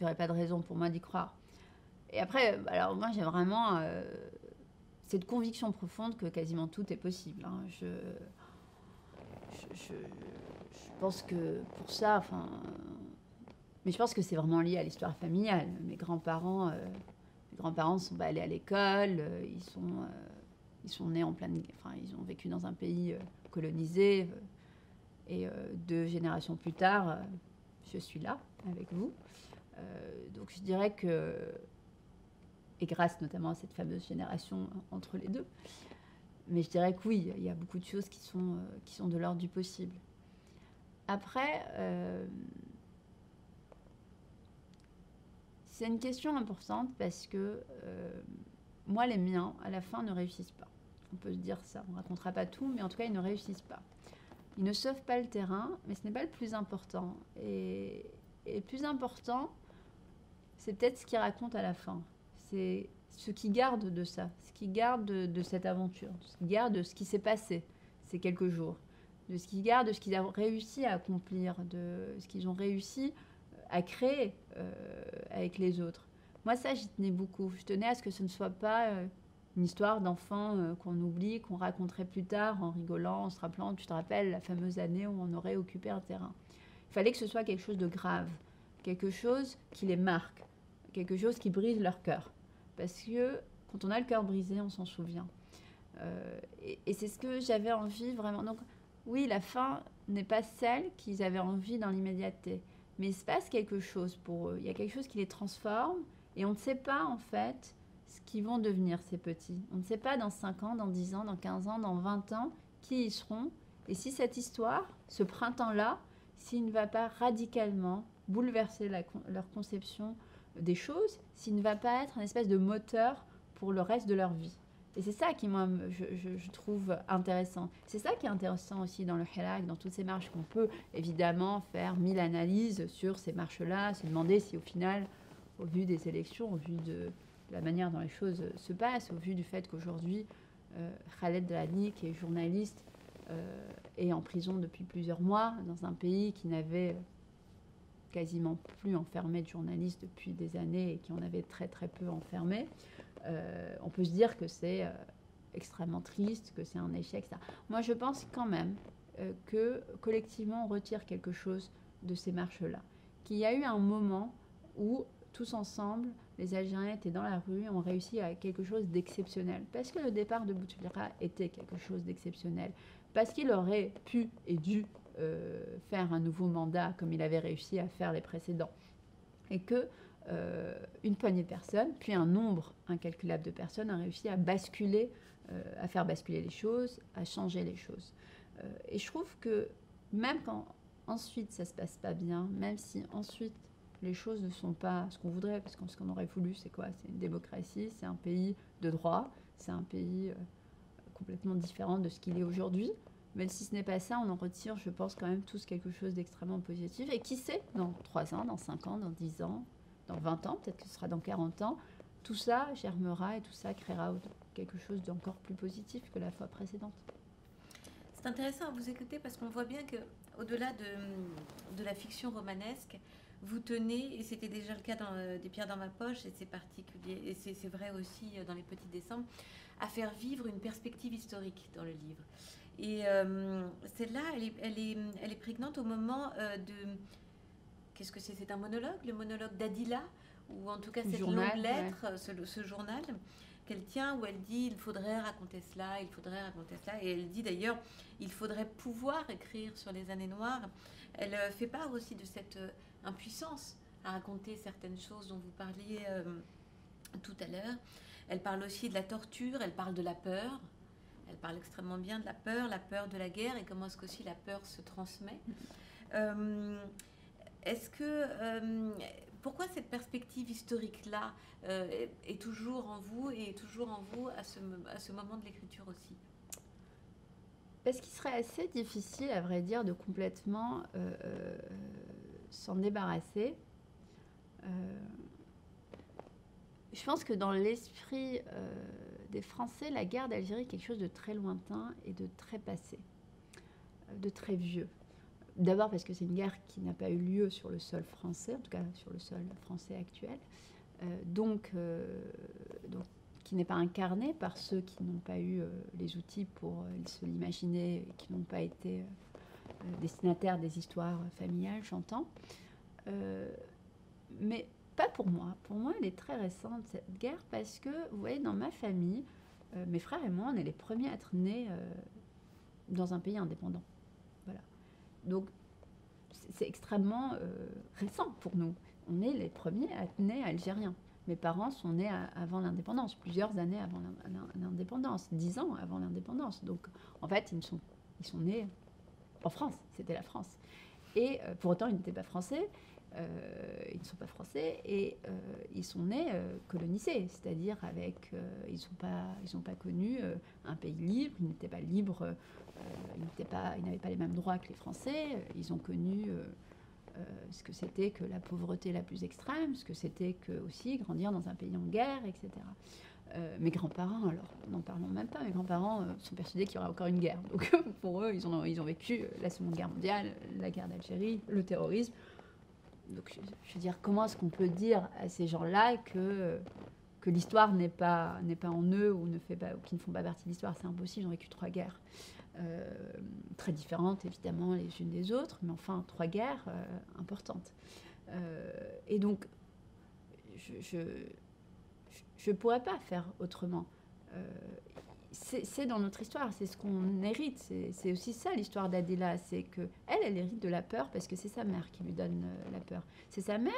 n'y aurait pas de raison pour moi d'y croire. Et après, alors moi j'ai vraiment cette conviction profonde que quasiment tout est possible. Hein. Je pense que pour ça, enfin, mais je pense que c'est vraiment lié à l'histoire familiale. Mes grands-parents sont pas allés à l'école, ils sont nés en pleine, enfin ils ont vécu dans un pays colonisé et 2 générations plus tard, je suis là avec vous. Donc je dirais que, et grâce notamment à cette fameuse génération entre les deux, mais je dirais que oui, il y a beaucoup de choses qui sont de l'ordre du possible. Après, c'est une question importante parce que moi, les miens, à la fin, ne réussissent pas. On peut se dire ça, on ne racontera pas tout, mais en tout cas, ils ne réussissent pas. Ils ne sauvent pas le terrain, mais ce n'est pas le plus important. Et le plus important, c'est peut-être ce qu'ils racontent à la fin. C'est ce qu'ils gardent de ça, ce qu'ils gardent de cette aventure, ce qu'ils gardent de ce qui s'est passé ces quelques jours, de ce qu'ils gardent de ce qu'ils ont réussi à accomplir, de ce qu'ils ont réussi à créer avec les autres. Moi, ça, j'y tenais beaucoup. Je tenais à ce que ce ne soit pas une histoire d'enfant qu'on oublie, qu'on raconterait plus tard en rigolant, en se rappelant, tu te rappelles, la fameuse année où on aurait occupé un terrain. Il fallait que ce soit quelque chose de grave, quelque chose qui les marque, quelque chose qui brise leur cœur. Parce que quand on a le cœur brisé, on s'en souvient. Et c'est ce que j'avais envie vraiment. Donc oui, la fin n'est pas celle qu'ils avaient envie dans l'immédiateté. Mais il se passe quelque chose pour eux. Il y a quelque chose qui les transforme. Et on ne sait pas, en fait, ce qu'ils vont devenir, ces petits. On ne sait pas dans 5 ans, dans 10 ans, dans 15 ans, dans 20 ans, qui ils seront. Et si cette histoire, ce printemps-là, s'il ne va pas radicalement bouleverser leur conception des choses, s'il ne va pas être un espèce de moteur pour le reste de leur vie. Et c'est ça qui, moi, je trouve intéressant. C'est ça qui est intéressant aussi dans le Hirak, dans toutes ces marches qu'on peut évidemment faire 1000 analyses sur ces marches-là, se demander si au final, au vu des élections, au vu de la manière dont les choses se passent, au vu du fait qu'aujourd'hui, Khaled Drani, qui est journaliste, est en prison depuis plusieurs mois dans un pays qui n'avait quasiment plus enfermé de journalistes depuis des années et qui en avait très très peu enfermé, on peut se dire que c'est extrêmement triste, que c'est un échec, ça. Moi, je pense quand même que collectivement, on retire quelque chose de ces marches-là. Qu'il y a eu un moment où, tous ensemble, les Algériens étaient dans la rue et ont réussi à quelque chose d'exceptionnel. Parce que le départ de Bouteflika était quelque chose d'exceptionnel. Parce qu'il aurait pu et dû faire un nouveau mandat comme il avait réussi à faire les précédents. Et que une poignée de personnes, puis un nombre incalculable de personnes a réussi à basculer, à faire basculer les choses, à changer les choses. Et je trouve que même quand ensuite ça se passe pas bien, même si ensuite les choses ne sont pas ce qu'on voudrait, parce que ce qu'on aurait voulu, c'est quoi? C'est une démocratie, c'est un pays de droit, c'est un pays complètement différent de ce qu'il est aujourd'hui. Mais si ce n'est pas ça, on en retire, je pense, quand même tous quelque chose d'extrêmement positif. Et qui sait, dans 3 ans, dans 5 ans, dans 10 ans, dans 20 ans, peut-être que ce sera dans 40 ans, tout ça germera et tout ça créera quelque chose d'encore plus positif que la fois précédente. C'est intéressant à vous écouter parce qu'on voit bien qu'au-delà de la fiction romanesque, vous tenez, et c'était déjà le cas dans Des pierres dans ma poche, et c'est particulier, et c'est vrai aussi dans Les Petits Décembre, à faire vivre une perspective historique dans le livre. Et celle-là, elle est prégnante au moment de... Qu'est-ce que c'est? C'est un monologue, le monologue d'Adila, ou en tout cas cette longue lettre, ouais. ce journal qu'elle tient, où elle dit il faudrait raconter cela, il faudrait raconter cela. Et elle dit d'ailleurs il faudrait pouvoir écrire sur les années noires. Elle fait part aussi de cette impuissance à raconter certaines choses dont vous parliez tout à l'heure. Elle parle aussi de la torture, elle parle de la peur. Elle parle extrêmement bien de la peur de la guerre et comment est-ce qu'aussi la peur se transmet. Pourquoi cette perspective historique-là est toujours en vous et est toujours en vous à ce moment de l'écriture aussi? Parce qu'il serait assez difficile, à vrai dire, de complètement s'en débarrasser. Je pense que dans l'esprit des Français, la guerre d'Algérie est quelque chose de très lointain et de très passé, de très vieux. D'abord parce que c'est une guerre qui n'a pas eu lieu sur le sol français, en tout cas sur le sol français actuel, donc qui n'est pas incarnée par ceux qui n'ont pas eu les outils pour se l'imaginer, et qui n'ont pas été destinataires des histoires familiales, j'entends. Mais pas pour moi. Pour moi, elle est très récente, cette guerre, parce que, vous voyez, dans ma famille, mes frères et moi, on est les premiers à être nés dans un pays indépendant. Voilà. Donc, c'est extrêmement récent pour nous. On est les premiers à être nés algériens. Mes parents sont nés avant l'indépendance, plusieurs années avant l'indépendance, 10 ans avant l'indépendance. Donc, en fait, ils sont nés en France. C'était la France. Et pour autant, ils n'étaient pas français. Ils ne sont pas français et ils sont nés colonisés, c'est-à-dire avec ils n'ont pas connu un pays libre, ils n'étaient pas libres, ils n'avaient pas les mêmes droits que les Français, ils ont connu ce que c'était que la pauvreté la plus extrême, ce que c'était que aussi grandir dans un pays en guerre, etc. Mes grands-parents, alors n'en parlons même pas, mes grands-parents sont persuadés qu'il y aura encore une guerre. Donc pour eux, ils ont vécu la Seconde Guerre mondiale, la guerre d'Algérie, le terrorisme. Donc, je veux dire, comment est-ce qu'on peut dire à ces gens-là que l'histoire n'est pas en eux ou qu'ils ne font pas partie de l'histoire? C'est impossible, ils ont vécu 3 guerres. Très différentes, évidemment, les unes des autres, mais enfin, 3 guerres importantes. Et donc, je ne pourrais pas faire autrement. C'est dans notre histoire, c'est ce qu'on hérite. C'est aussi ça l'histoire d'Adila, c'est qu'elle hérite de la peur parce que c'est sa mère qui lui donne la peur. C'est sa mère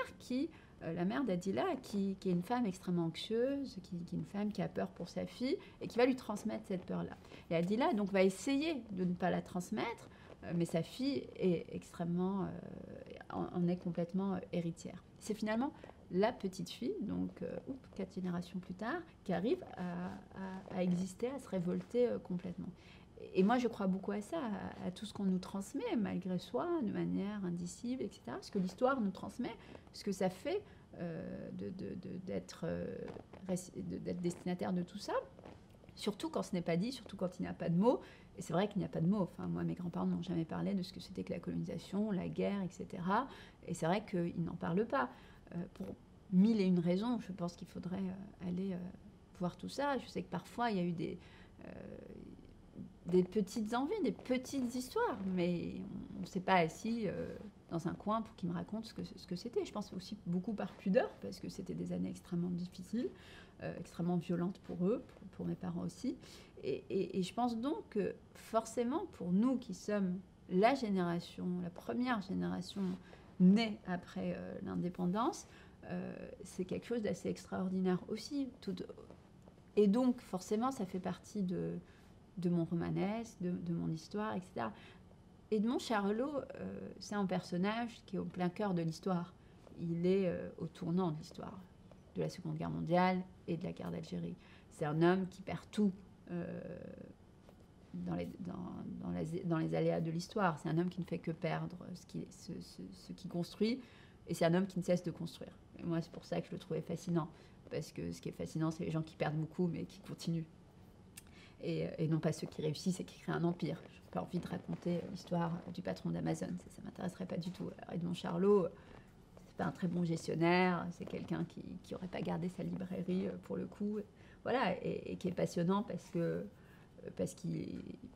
la mère d'Adila, qui est une femme extrêmement anxieuse, qui est une femme qui a peur pour sa fille et qui va lui transmettre cette peur-là. Et Adila donc va essayer de ne pas la transmettre, mais sa fille est extrêmement, en est complètement héritière. C'est finalement la petite fille, donc 4 générations plus tard, qui arrive à exister, à se révolter complètement. Et moi, je crois beaucoup à ça, à tout ce qu'on nous transmet, malgré soi, de manière indicible, etc. Ce que l'histoire nous transmet, ce que ça fait d'être destinataire de tout ça. surtout quand ce n'est pas dit, surtout quand il n'y a pas de mots. Et c'est vrai qu'il n'y a pas de mots. Enfin, moi, mes grands-parents n'ont jamais parlé de ce que c'était que la colonisation, la guerre, etc. Et c'est vrai qu'ils n'en parlent pas. Pour mille et une raisons, je pense qu'il faudrait aller voir tout ça. Je sais que parfois, il y a eu des petites envies, des petites histoires, mais on ne s'est pas assis dans un coin pour qu'ils me racontent ce que c'était. Je pense aussi beaucoup par pudeur, parce que c'était des années extrêmement difficiles, extrêmement violentes pour eux, pour mes parents aussi. Et je pense donc que forcément, pour nous qui sommes la première génération née après l'indépendance, c'est quelque chose d'assez extraordinaire aussi. Et donc, forcément, ça fait partie de mon romanesque, de mon histoire, etc. Edmond Charlot, c'est un personnage qui est au plein cœur de l'histoire. Il est au tournant de l'histoire, de la Seconde Guerre mondiale et de la guerre d'Algérie. C'est un homme qui perd tout dans les aléas de l'histoire. C'est un homme qui ne fait que perdre ce qu'il construit, et c'est un homme qui ne cesse de construire. Et moi, c'est pour ça que je le trouvais fascinant, parce que ce qui est fascinant, c'est les gens qui perdent beaucoup, mais qui continuent. Et non pas ceux qui réussissent et qui créent un empire. Je n'ai pas envie de raconter l'histoire du patron d'Amazon, ça ne m'intéresserait pas du tout. Alors, Edmond Charlot, c'est pas un très bon gestionnaire, c'est quelqu'un qui n'aurait pas gardé sa librairie pour le coup, voilà, et qui est passionnant parce qu'il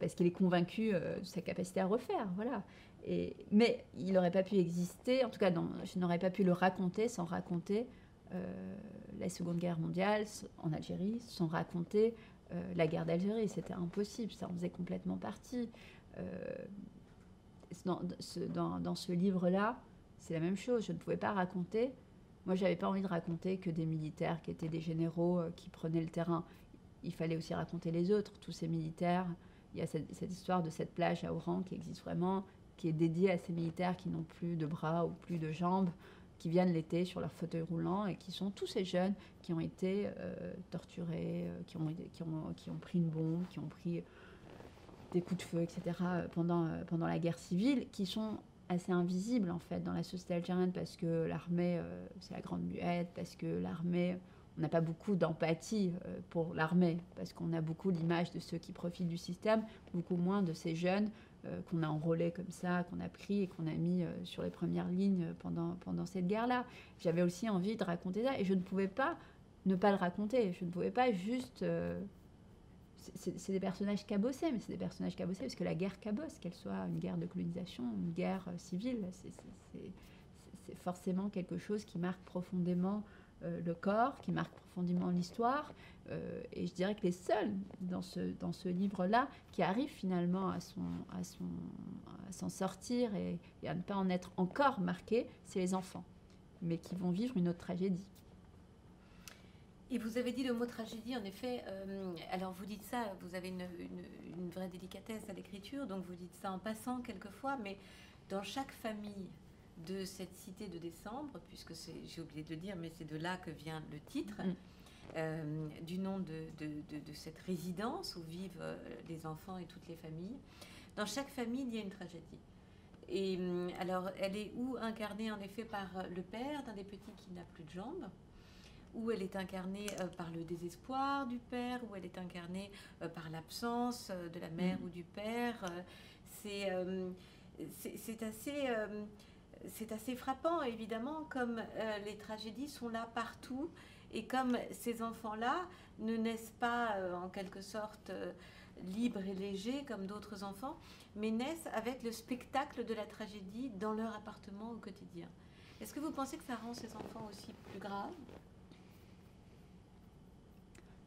est convaincu de sa capacité à refaire, voilà. Mais il n'aurait pas pu exister, en tout cas, je n'aurais pas pu le raconter sans raconter la Seconde Guerre mondiale en Algérie, sans raconter la guerre d'Algérie. C'était impossible, ça en faisait complètement partie. Dans ce livre-là, c'est la même chose. Je ne pouvais pas raconter. Moi, je n'avais pas envie de raconter que des militaires qui étaient des généraux qui prenaient le terrain. Il fallait aussi raconter les autres, tous ces militaires. Il y a cette histoire de cette plage à Oran qui existe vraiment, qui est dédiée à ces militaires qui n'ont plus de bras ou plus de jambes, qui viennent l'été sur leur fauteuil roulant, et qui sont tous ces jeunes qui ont été torturés, qui ont pris une bombe, qui ont pris des coups de feu, etc. pendant la guerre civile, qui sont assez invisibles en fait dans la société algérienne, parce que l'armée, c'est la grande muette, parce que l'armée, on n'a pas beaucoup d'empathie pour l'armée, parce qu'on a beaucoup l'image de ceux qui profitent du système, beaucoup moins de ces jeunes qu'on a enrôlés comme ça, qu'on a pris et qu'on a mis sur les premières lignes pendant cette guerre-là. J'avais aussi envie de raconter ça, et je ne pouvais pas ne pas le raconter. Je ne pouvais pas juste... c'est des personnages cabossés, mais c'est des personnages cabossés parce que la guerre cabosse, qu'elle soit une guerre de colonisation, une guerre civile, c'est forcément quelque chose qui marque profondément le corps, qui marque profondément l'histoire. Et je dirais que les seuls dans ce livre-là qui arrivent finalement à s'en sortir et à ne pas en être encore marqués, c'est les enfants, mais qui vont vivre une autre tragédie. Et vous avez dit le mot tragédie, en effet. Alors vous dites ça, vous avez une vraie délicatesse à l'écriture, donc vous dites ça en passant quelquefois, mais dans chaque famille de cette cité de décembre, puisque j'ai oublié de le dire, mais c'est de là que vient le titre, du nom de cette résidence où vivent les enfants et toutes les familles. Dans chaque famille, il y a une tragédie. Et alors, elle est ou incarnée en effet par le père d'un des petits qui n'a plus de jambes, où elle est incarnée par le désespoir du père, où elle est incarnée par l'absence de la mère ou du père. C'est assez frappant, évidemment, comme les tragédies sont là partout, et comme ces enfants-là ne naissent pas, en quelque sorte, libres et légers comme d'autres enfants, mais naissent avec le spectacle de la tragédie dans leur appartement au quotidien. Est-ce que vous pensez que ça rend ces enfants aussi plus graves ?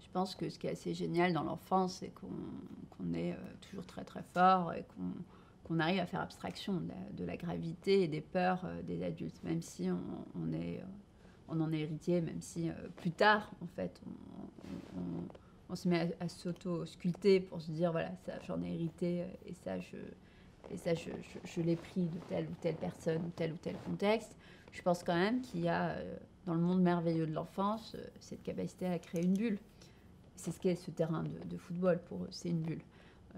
Je pense que ce qui est assez génial dans l'enfance, c'est qu'on est toujours très très fort et qu'on arrive à faire abstraction de la gravité et des peurs des adultes, même si on en est héritier, même si plus tard, en fait, on se met à s'auto-sculpter pour se dire, voilà, ça j'en ai hérité, et ça je l'ai pris de telle ou telle personne ou tel contexte. Je pense quand même qu'il y a dans le monde merveilleux de l'enfance cette capacité à créer une bulle. C'est ce qu'est ce terrain de football pour eux, c'est une bulle.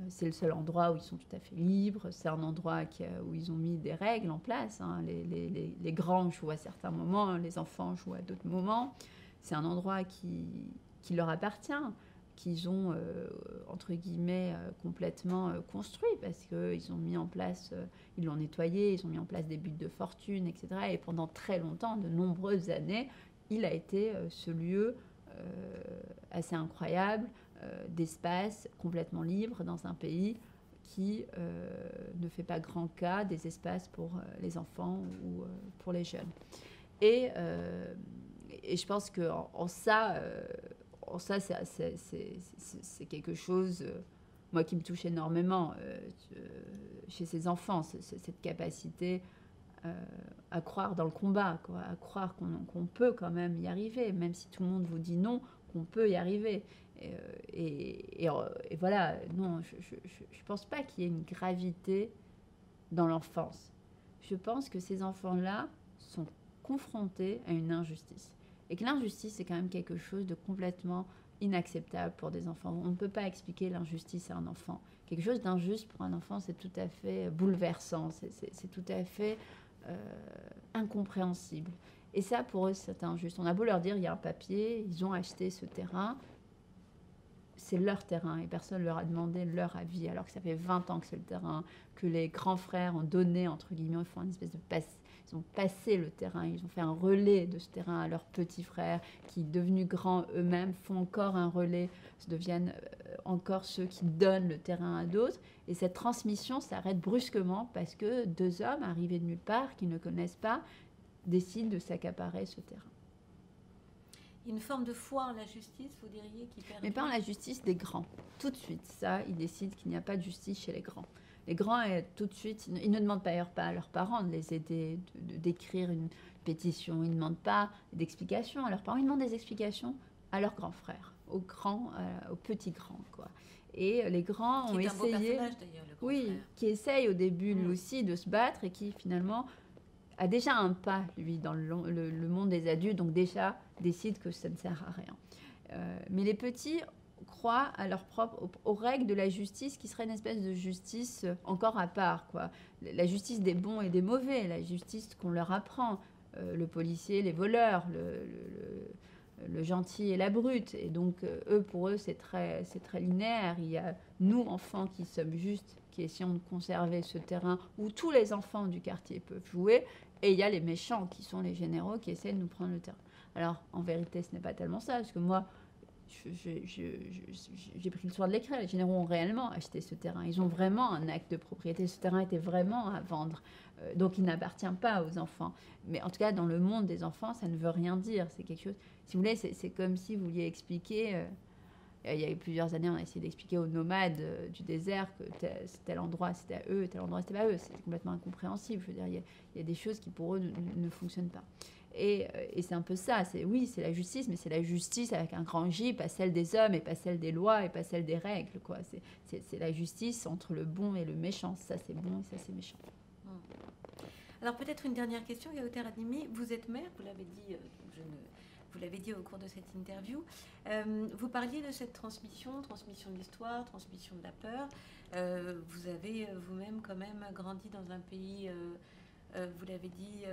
C'est le seul endroit où ils sont tout à fait libres, c'est un endroit où ils ont mis des règles en place. Hein. Les grands jouent à certains moments, les enfants jouent à d'autres moments. C'est un endroit qui leur appartient. qu'ils ont, entre guillemets, complètement construit, parce qu'ils ont mis en place, ils l'ont nettoyé, ils ont mis en place des buts de fortune, etc. Et pendant très longtemps, de nombreuses années, il a été ce lieu assez incroyable, d'espace complètement libre dans un pays qui ne fait pas grand cas des espaces pour les enfants ou pour les jeunes. Et je pense qu'en ça, c'est quelque chose, moi, qui me touche énormément chez ces enfants, cette capacité à croire dans le combat, quoi, à croire qu'on peut quand même y arriver, même si tout le monde vous dit non, qu'on peut y arriver. Et voilà, non, je ne pense pas qu'il y ait une gravité dans l'enfance. Je pense que ces enfants-là sont confrontés à une injustice. Et que l'injustice, c'est quand même quelque chose de complètement inacceptable pour des enfants. On ne peut pas expliquer l'injustice à un enfant. Quelque chose d'injuste pour un enfant, c'est tout à fait bouleversant, c'est tout à fait incompréhensible. Et ça, pour eux, c'est injuste. On a beau leur dire, il y a un papier, ils ont acheté ce terrain, c'est leur terrain et personne ne leur a demandé leur avis, alors que ça fait 20 ans que c'est le terrain, que les grands frères ont donné, entre guillemets, ils font une espèce de ils ont passé le terrain, ils ont fait un relais de ce terrain à leurs petits frères qui, devenus grands eux-mêmes, font encore un relais, deviennent encore ceux qui donnent le terrain à d'autres. Et cette transmission s'arrête brusquement parce que deux hommes arrivés de nulle part, qui ne connaissent pas, décident de s'accaparer ce terrain. Une forme de foi en la justice, vous diriez, qui perd. Mais pas en la justice des grands. Tout de suite, ça, ils décident qu'il n'y a pas de justice chez les grands. Les grands, tout de suite, ils ne demandent d'ailleurs pas à leurs parents de les aider, d'écrire une pétition. Ils ne demandent pas d'explications à leurs parents. Ils demandent des explications à leurs grands frères, aux grands, aux petits grands, quoi. Et les grands ont essayé... Qui est un beau personnage, d'ailleurs, le grand frère. Qui essaye au début, lui aussi, de se battre et qui, finalement, a déjà un pas, lui, dans le monde des adultes, donc déjà décide que ça ne sert à rien. Mais les petits croient à leur propre, aux règles de la justice, qui serait une espèce de justice encore à part, quoi. La justice des bons et des mauvais, la justice qu'on leur apprend, le policier, les voleurs, le gentil et la brute. Et donc, pour eux, c'est très linéaire. Il y a nous, enfants, qui sommes justes, qui essayons de conserver ce terrain où tous les enfants du quartier peuvent jouer. Et il y a les méchants, qui sont les généraux, qui essaient de nous prendre le terrain. Alors, en vérité, ce n'est pas tellement ça, parce que moi, j'ai pris le soin de l'écrire. Les généraux ont réellement acheté ce terrain. Ils ont vraiment un acte de propriété. Ce terrain était vraiment à vendre. Donc, il n'appartient pas aux enfants. Mais en tout cas, dans le monde des enfants, ça ne veut rien dire. C'est quelque chose... Si vous voulez, c'est comme si vous vouliez expliquer... il y a eu plusieurs années, on a essayé d'expliquer aux nomades du désert que tel endroit, c'était à eux, tel endroit, c'était pas à eux. C'est complètement incompréhensible. Je veux dire, il y a des choses qui, pour eux, ne fonctionnent pas. Et c'est un peu ça. Oui, c'est la justice, mais c'est la justice avec un grand J, pas celle des hommes, et pas celle des lois, et pas celle des règles, quoi. C'est la justice entre le bon et le méchant. Ça, c'est bon, et ça, c'est méchant. Alors, peut-être une dernière question, Yaoter Adnimi. Vous êtes mère, vous l'avez dit, vous l'avez dit au cours de cette interview. Vous parliez de cette transmission de l'histoire, transmission de la peur. Vous avez vous-même quand même grandi dans un pays, vous l'avez dit,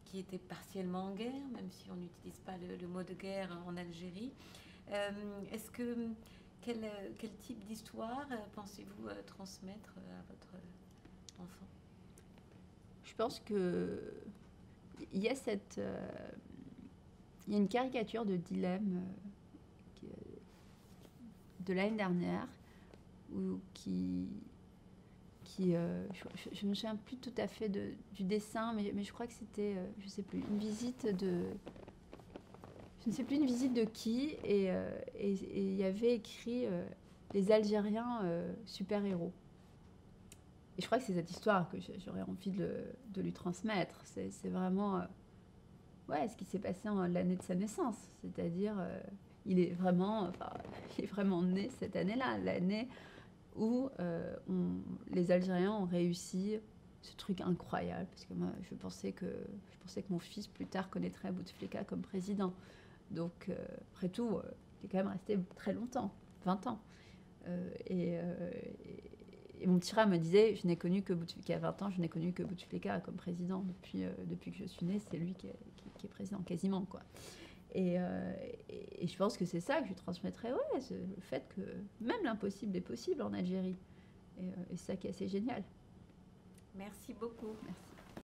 qui était partiellement en guerre, même si on n'utilise pas le mot de guerre en Algérie. Quel type d'histoire pensez-vous transmettre à votre enfant? Je pense que il y a il y a une caricature de Dilemme de l'année dernière je ne me souviens plus tout à fait du dessin, mais je crois que c'était, je sais plus, une visite de... Je ne sais plus une visite de qui, et il y avait écrit les Algériens super-héros. Et je crois que c'est cette histoire que j'aurais envie de lui transmettre. C'est vraiment ce qui s'est passé en l'année de sa naissance. C'est-à-dire, il est vraiment né cette année-là, l'année où les Algériens ont réussi ce truc incroyable. Parce que moi, je pensais que mon fils, plus tard, connaîtrait Bouteflika comme président. Donc, après tout, il est quand même resté très longtemps, 20 ans. Et mon petit frère me disait, je n'ai connu que Bouteflika à 20 ans, je n'ai connu que Bouteflika comme président. Depuis que je suis née, c'est lui qui est président, quasiment, quoi. Et et je pense que c'est ça que je transmettrais, ouais, le fait que même l'impossible est possible en Algérie. Et c'est ça qui est assez génial. Merci beaucoup. Merci.